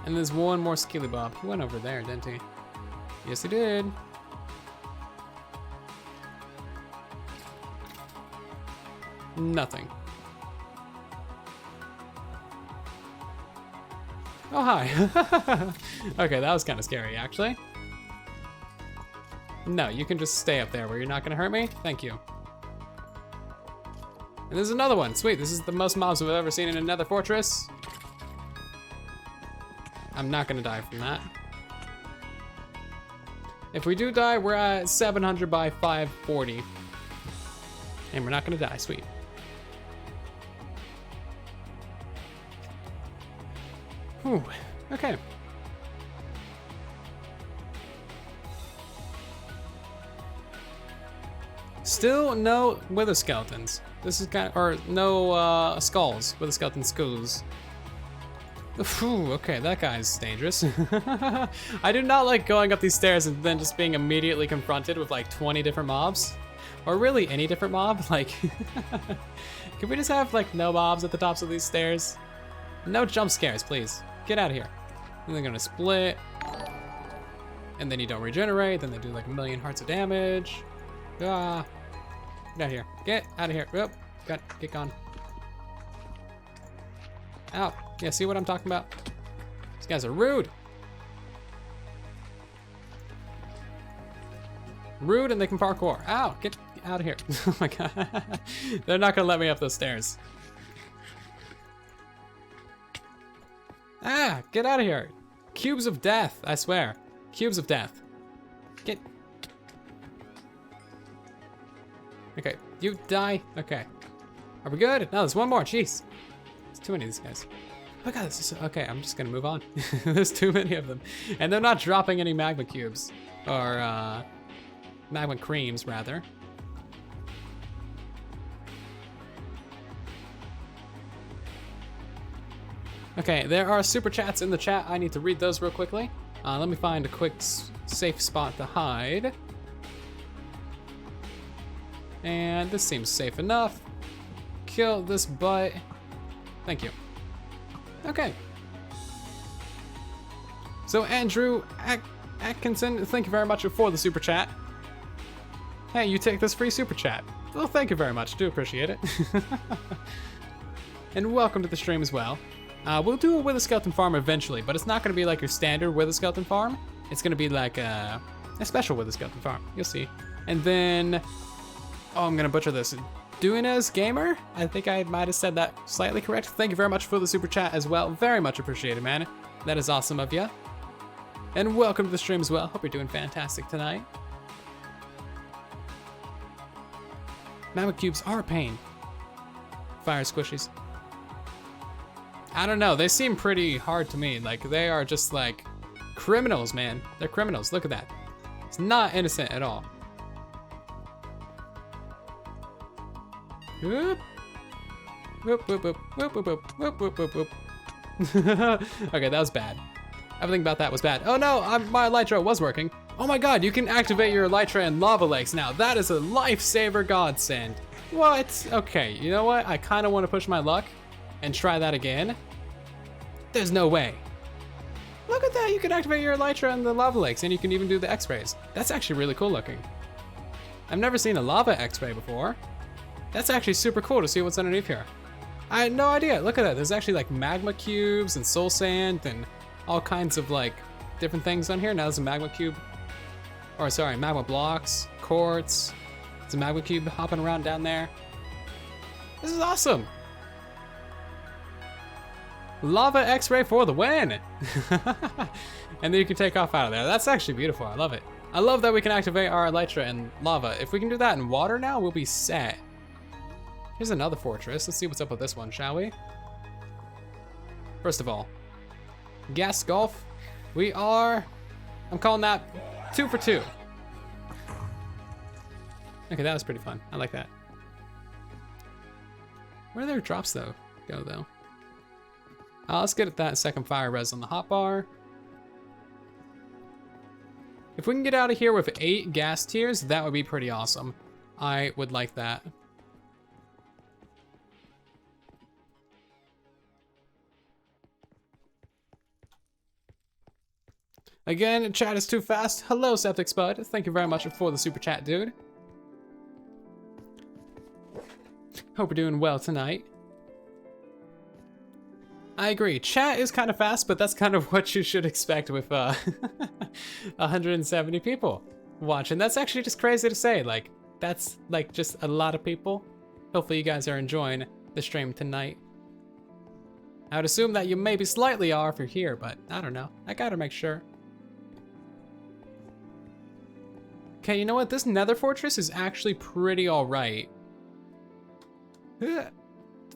And there's one more skilly bob. He went over there, didn't he? Yes, he did. Nothing. Oh, hi. Okay, that was kind of scary, actually. No, you can just stay up there where you're not gonna hurt me. Thank you. And there's another one. Sweet, this is the most mobs we've ever seen in another fortress. I'm not gonna die from that. If we do die, we're at 700 by 540. And we're not gonna die, sweet. Whew, okay. Still no wither skeletons. This is kind of, or no skulls, wither skeleton skulls. Phew, okay, that guy's dangerous. I do not like going up these stairs and then just being immediately confronted with like 20 different mobs. Or really any different mob, like, can we just have like no mobs at the tops of these stairs? No jump scares, please. Get out of here. And they're gonna split. And then you don't regenerate, then they do like 1,000,000 hearts of damage. Ah, get out of here. Get out of here. Oop, get gone. Ow. Yeah, see what I'm talking about? These guys are rude. Rude and they can parkour. Ow, get out of here. Oh my god. They're not gonna let me up those stairs. Ah, get out of here. Cubes of death, I swear. Cubes of death. Get. Okay, you die. Okay. Are we good? No, there's one more, jeez. There's too many of these guys. Oh my god, this is, okay, I'm just gonna move on. There's too many of them. And they're not dropping any magma cubes. Or, magma creams, rather. Okay, there are super chats in the chat. I need to read those real quickly. Let me find a quick, safe spot to hide. And this seems safe enough. Kill this butt. Thank you. Okay. So Andrew Atkinson, thank you very much for the super chat. Hey, you take this free super chat. Well, thank you very much. Do appreciate it. And welcome to the stream as well. We'll do a Wither Skeleton farm eventually, but it's not going to be like your standard Wither Skeleton farm. It's going to be like a special Wither Skeleton farm. You'll see. And then, oh, I'm going to butcher this. Duinez Gamer? I think I might have said that slightly correct. Thank you very much for the super chat as well. Very much appreciated, man. That is awesome of you. And welcome to the stream as well. Hope you're doing fantastic tonight. Magma cubes are a pain. Fire squishies. I don't know, they seem pretty hard to me. Like, they are just like criminals, man. They're criminals, look at that. It's not innocent at all. Whoop. Whoop, whoop, whoop, whoop, whoop, whoop, whoop, whoop, whoop, whoop. Okay, that was bad. Everything about that was bad. Oh no, my elytra was working. Oh my god, you can activate your elytra in lava lakes now. That is a lifesaver godsend. What? Okay, you know what? I kind of want to push my luck and try that again. There's no way. Look at that, you can activate your elytra in the lava lakes and you can even do the x-rays. That's actually really cool looking. I've never seen a lava x-ray before. That's actually super cool to see what's underneath here. I had no idea, look at that. There's actually like magma cubes and soul sand and all kinds of like different things on here. Now there's a magma cube, or sorry, magma blocks, quartz. There's a magma cube hopping around down there. This is awesome. Lava x-ray for the win. And then you can take off out of there. That's actually beautiful, I love it. I love that we can activate our elytra in lava. If we can do that in water now, we'll be set. Here's another fortress. Let's see what's up with this one, shall we? First of all, gas golf. We are, I'm calling that 2 for 2. Okay, that was pretty fun. I like that. Where do their drops though go though? Let's get at that second fire res on the hotbar. If we can get out of here with 8 gas tiers, that would be pretty awesome. I would like that. Again, chat is too fast. Hello, Septic Spud. Thank you very much for the super chat, dude. Hope you're doing well tonight. I agree. Chat is kind of fast, but that's kind of what you should expect with 170 people watching. That's actually just crazy to say. Like, that's like just a lot of people. Hopefully you guys are enjoying the stream tonight. I would assume that you maybe slightly are if you're here, but I don't know. I gotta make sure. Okay, you know what? This nether fortress is actually pretty alright.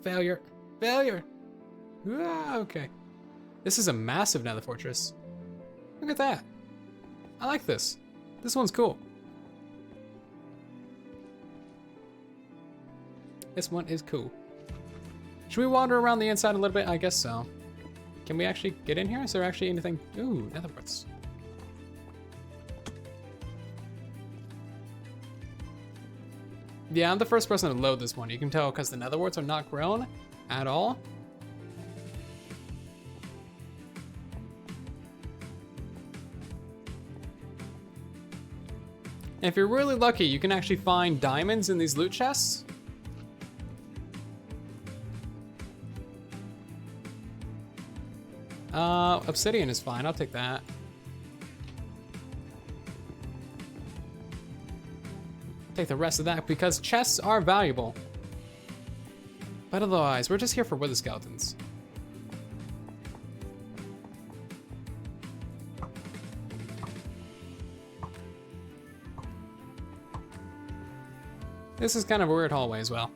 Failure. Failure. Okay. This is a massive nether fortress. Look at that. I like this. This one's cool. This one is cool. Should we wander around the inside a little bit? I guess so. Can we actually get in here? Is there actually anything? Ooh, nether ports. Yeah, I'm the first person to load this one. You can tell because the nether warts are not grown at all. And if you're really lucky, you can actually find diamonds in these loot chests. Obsidian is fine, I'll take that. Take the rest of that because chests are valuable. But otherwise, we're just here for wither skeletons. This is kind of a weird hallway as well.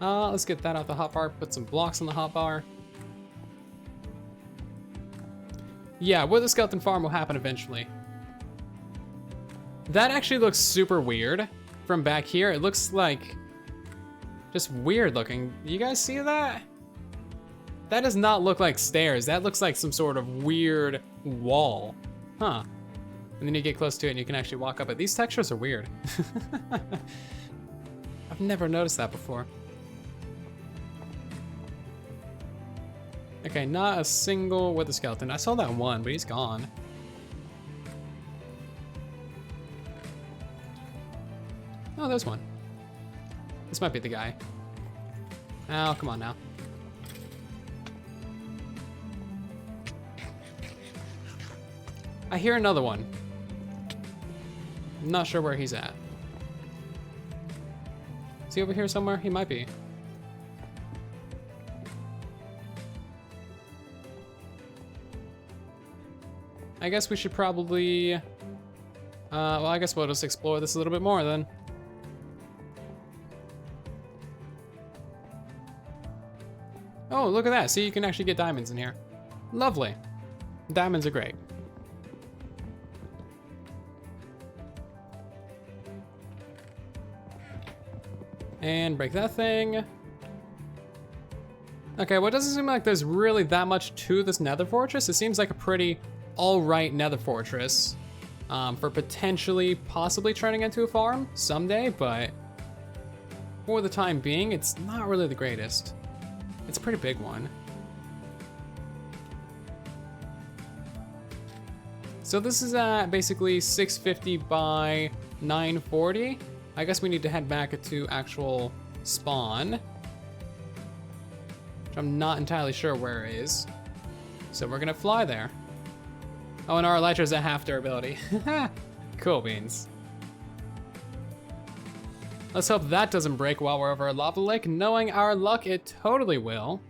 Let's get that out the hotbar, put some blocks on the hotbar. Yeah, wither skeleton farm will happen eventually. That actually looks super weird from back here. It looks like just weird looking. You guys see that? That does not look like stairs. That looks like some sort of weird wall. Huh. And then you get close to it and you can actually walk up it. These textures are weird. I've never noticed that before. Okay, not a single wither skeleton. I saw that one, but he's gone. Oh, there's one. This might be the guy. Oh, come on now. I hear another one. I'm not sure where he's at. Is he over here somewhere? He might be. I guess we should probably... well, I guess we'll just explore this a little bit more then. Oh, look at that. See, you can actually get diamonds in here. Lovely. Diamonds are great. And break that thing. Okay, well, it doesn't seem like there's really that much to this nether fortress. It seems like a pretty alright nether fortress for potentially, possibly turning into a farm someday, but for the time being, it's not really the greatest. It's a pretty big one. So this is at basically 650 by 940. I guess we need to head back to actual spawn, which I'm not entirely sure where it is. So we're gonna fly there. Oh, and our elytra's at half durability. Cool beans. Let's hope that doesn't break while we're over a lava lake. Knowing our luck, it totally will.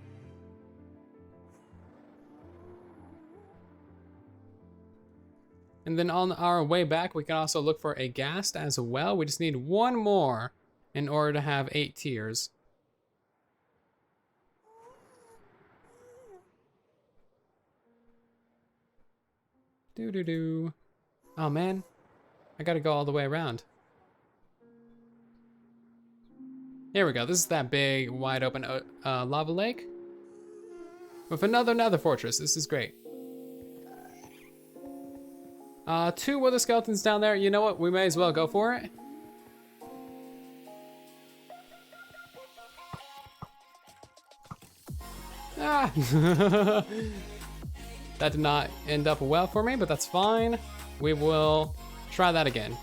And then on our way back, we can also look for a ghast as well. We just need one more in order to have 8 tiers. Doo-doo-doo. Oh man, I gotta go all the way around. Here we go, this is that big, wide open lava lake. With another nether fortress, this is great. 2 wither skeletons down there. You know what, we may as well go for it. Ah! That did not end up well for me, but that's fine. We will try that again.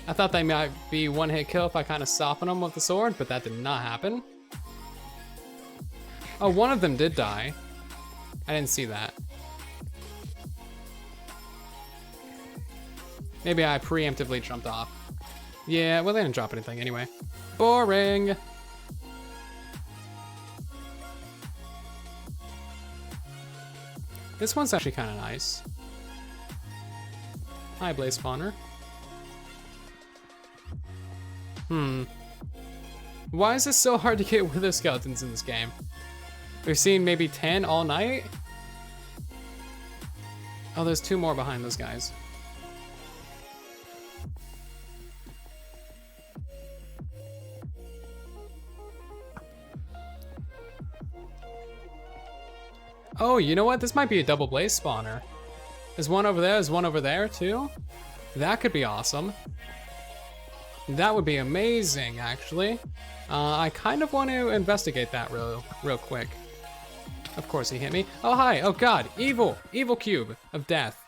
I thought that might be one hit kill if I kind of soften them with the sword, but that did not happen. Oh, one of them did die. I didn't see that. Maybe I preemptively jumped off. Yeah, well, they didn't drop anything anyway. Boring. This one's actually kind of nice. Hi, Blaze Spawner. Why is this so hard to get wither skeletons in this game? We've seen maybe 10 all night? Oh, there's 2 more behind those guys. Oh, you know what? This might be a double blaze spawner. There's one over there, there's one over there too. That could be awesome. That would be amazing, actually. I kind of want to investigate that real quick. Of course he hit me. Oh, hi. Oh, God. Evil. Evil cube of death.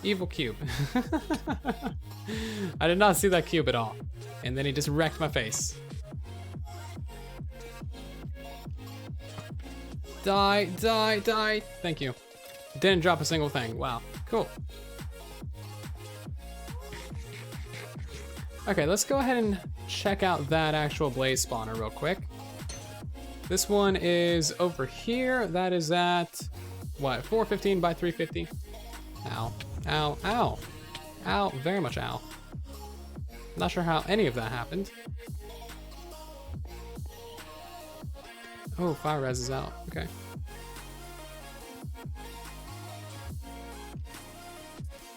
Evil cube. I did not see that cube at all. And then he just wrecked my face. Die, die, die. Thank you. Didn't drop a single thing. Wow. Cool. Okay, let's go ahead and check out that actual blaze spawner real quick. This one is over here. That is at, what, 415 by 350? Ow, ow, ow. Ow, very much ow. Not sure how any of that happened. Oh, fire res is out, okay.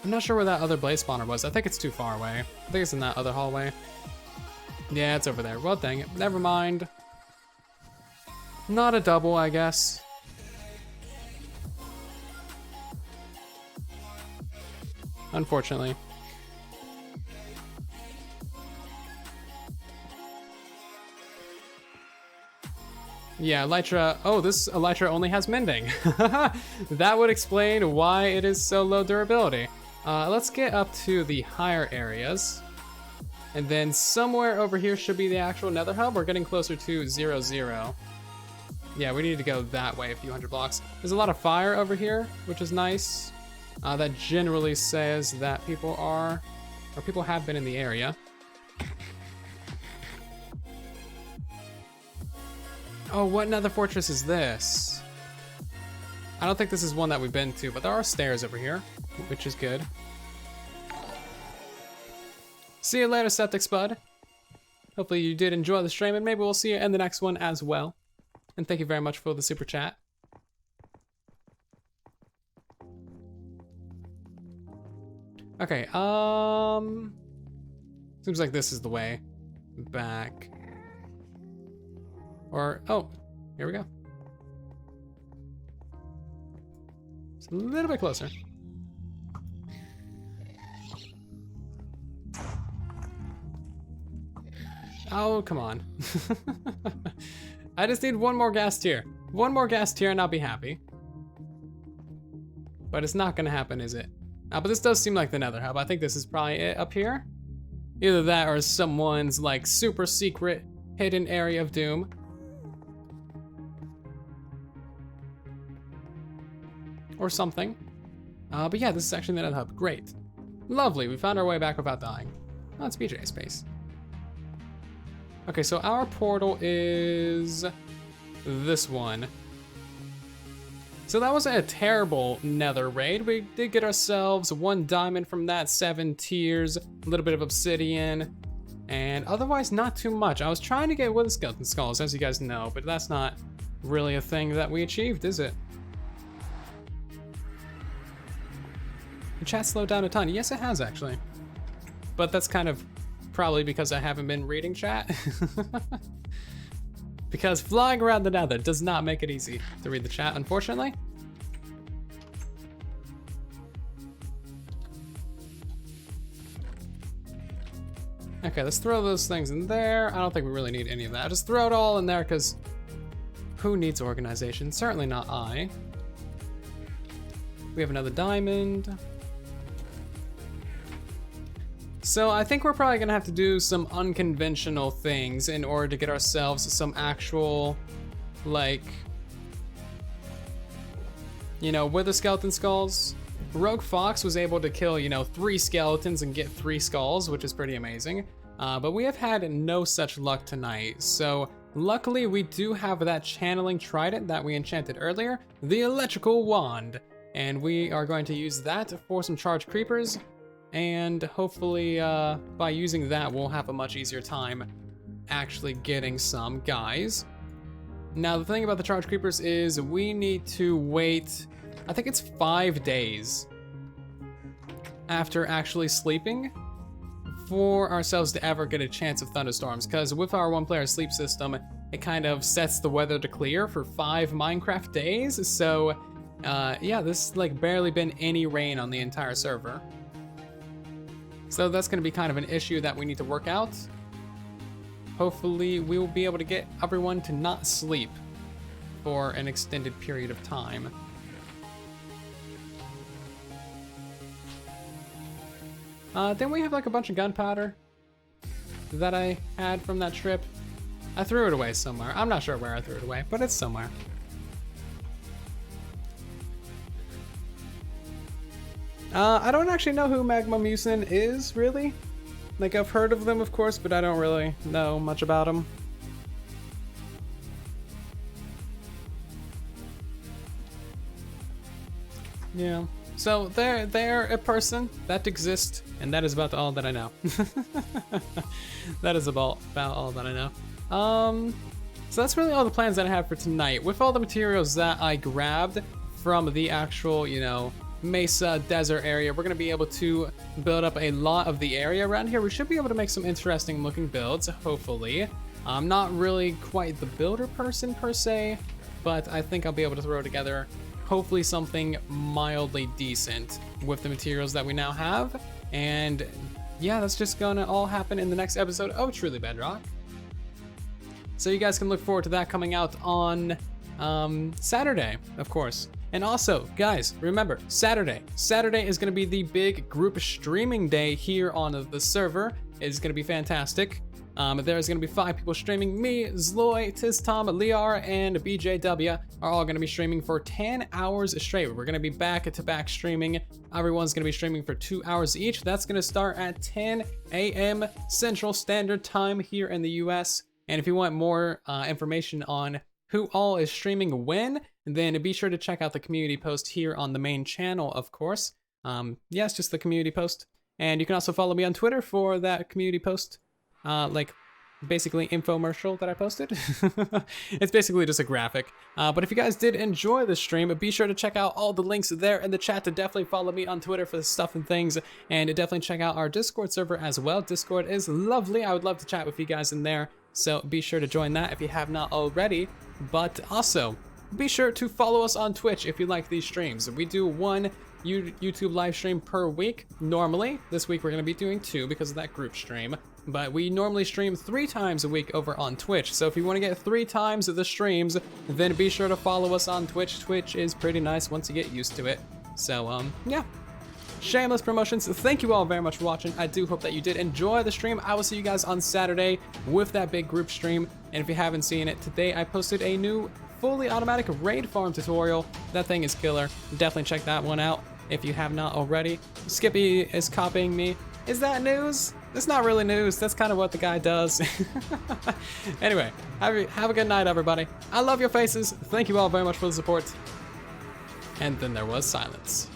I'm not sure where that other blaze spawner was. I think it's too far away. I think it's in that other hallway. Yeah, it's over there. Well, dang it. Never mind. Not a double, I guess. Unfortunately. Yeah, Elytra. Oh, this Elytra only has mending. That would explain why it is so low durability. Let's get up to the higher areas. And then somewhere over here should be the actual nether hub. We're getting closer to 0-0. Yeah, we need to go that way a few hundred blocks. There's a lot of fire over here, which is nice. That generally says that people have been in the area. Oh, what nether fortress is this? I don't think this is one that we've been to, but there are stairs over here, which is good. See you later, Septic Spud. Hopefully you did enjoy the stream, and maybe we'll see you in the next one as well. And thank you very much for the super chat. Okay, seems like this is the way back. Or, oh, here we go. It's a little bit closer. Oh, come on. I just need one more gas tier. One more gas tier and I'll be happy. But it's not gonna happen, is it? But this does seem like the nether hub. I think this is probably it up here. Either that or someone's like super secret hidden area of doom. Or something. But yeah, this is actually the nether hub. Great. Lovely, we found our way back without dying. Oh, it's BJ space. Okay, so our portal is this one. So that wasn't a terrible nether raid. We did get ourselves 1 diamond from that, 7 tiers, a little bit of obsidian, and otherwise not too much. I was trying to get wither skeleton skulls, as you guys know, but that's not really a thing that we achieved, is it? The chat slowed down a ton. Yes, it has actually. But that's kind of probably because I haven't been reading chat. Because flying around the nether does not make it easy to read the chat, unfortunately. Okay, let's throw those things in there. I don't think we really need any of that. Just throw it all in there because who needs organization? Certainly not I. We have another diamond. So I think we're probably gonna have to do some unconventional things in order to get ourselves some actual, like, you know, wither skeleton skulls. Rogue Fox was able to kill, you know, 3 skeletons and get 3 skulls, which is pretty amazing. But we have had no such luck tonight. So luckily we do have that channeling trident that we enchanted earlier, the electrical wand. And we are going to use that for some charged creepers. And hopefully by using that, we'll have a much easier time actually getting some guys. Now, the thing about the charged creepers is we need to wait, I think it's 5 days after actually sleeping for ourselves to ever get a chance of thunderstorms. Because with our 1-player sleep system, it kind of sets the weather to clear for 5 Minecraft days. So yeah, this like barely been any rain on the entire server. So that's going to be kind of an issue that we need to work out. Hopefully we will be able to get everyone to not sleep for an extended period of time. Then we have like a bunch of gunpowder that I had from that trip. I threw it away somewhere. I'm not sure where I threw it away, but it's somewhere. I don't actually know who Magma Mucin is, really. Like, I've heard of them, of course, but I don't really know much about them. Yeah. So, they're a person that exists, and that is about all that I know. That is about all that I know. So that's really all the plans that I have for tonight. With all the materials that I grabbed from the actual, you know, Mesa desert area, we're going to be able to build up a lot of the area around here. We should be able to make some interesting looking builds, hopefully. I'm not really quite the builder person per se, but I think I'll be able to throw together hopefully something mildly decent with the materials that we now have. And yeah, that's just gonna all happen in the next episode of Truly Bedrock. So you guys can look forward to that coming out on Saturday, of course. And also, guys, remember, Saturday is going to be the big group streaming day here on the server. It's going to be fantastic. There's going to be 5 people streaming. Me, Zloy, Tiztom, Liar, and BJW are all going to be streaming for 10 hours straight. We're going to be back-to-back streaming. Everyone's going to be streaming for 2 hours each. That's going to start at 10 a.m. Central Standard Time here in the US. And if you want more information on who all is streaming when, then be sure to check out the community post here on the main channel, of course. Yeah, it's just the community post. And you can also follow me on Twitter for that community post, like basically infomercial that I posted. It's basically just a graphic. But if you guys did enjoy the stream, be sure to check out all the links there in the chat to definitely follow me on Twitter for the stuff and things. And definitely check out our Discord server as well. Discord is lovely. I would love to chat with you guys in there. So be sure to join that if you have not already. But also, be sure to follow us on Twitch if you like these streams. We do 1 YouTube live stream per week. Normally, this week we're going to be doing 2 because of that group stream. But we normally stream 3 times a week over on Twitch. So if you want to get 3 times of the streams, then be sure to follow us on Twitch. Twitch is pretty nice once you get used to it. So, yeah. Shameless promotions. Thank you all very much for watching. I do hope that you did enjoy the stream. I will see you guys on Saturday with that big group stream. And if you haven't seen it, today I posted a new fully automatic raid farm tutorial. That thing is killer. Definitely check that one out if you have not already. Skippy is copying me. Is that news? It's not really news. That's kind of what the guy does. Anyway, have a good night, everybody. I love your faces. Thank you all very much for the support. And then there was silence.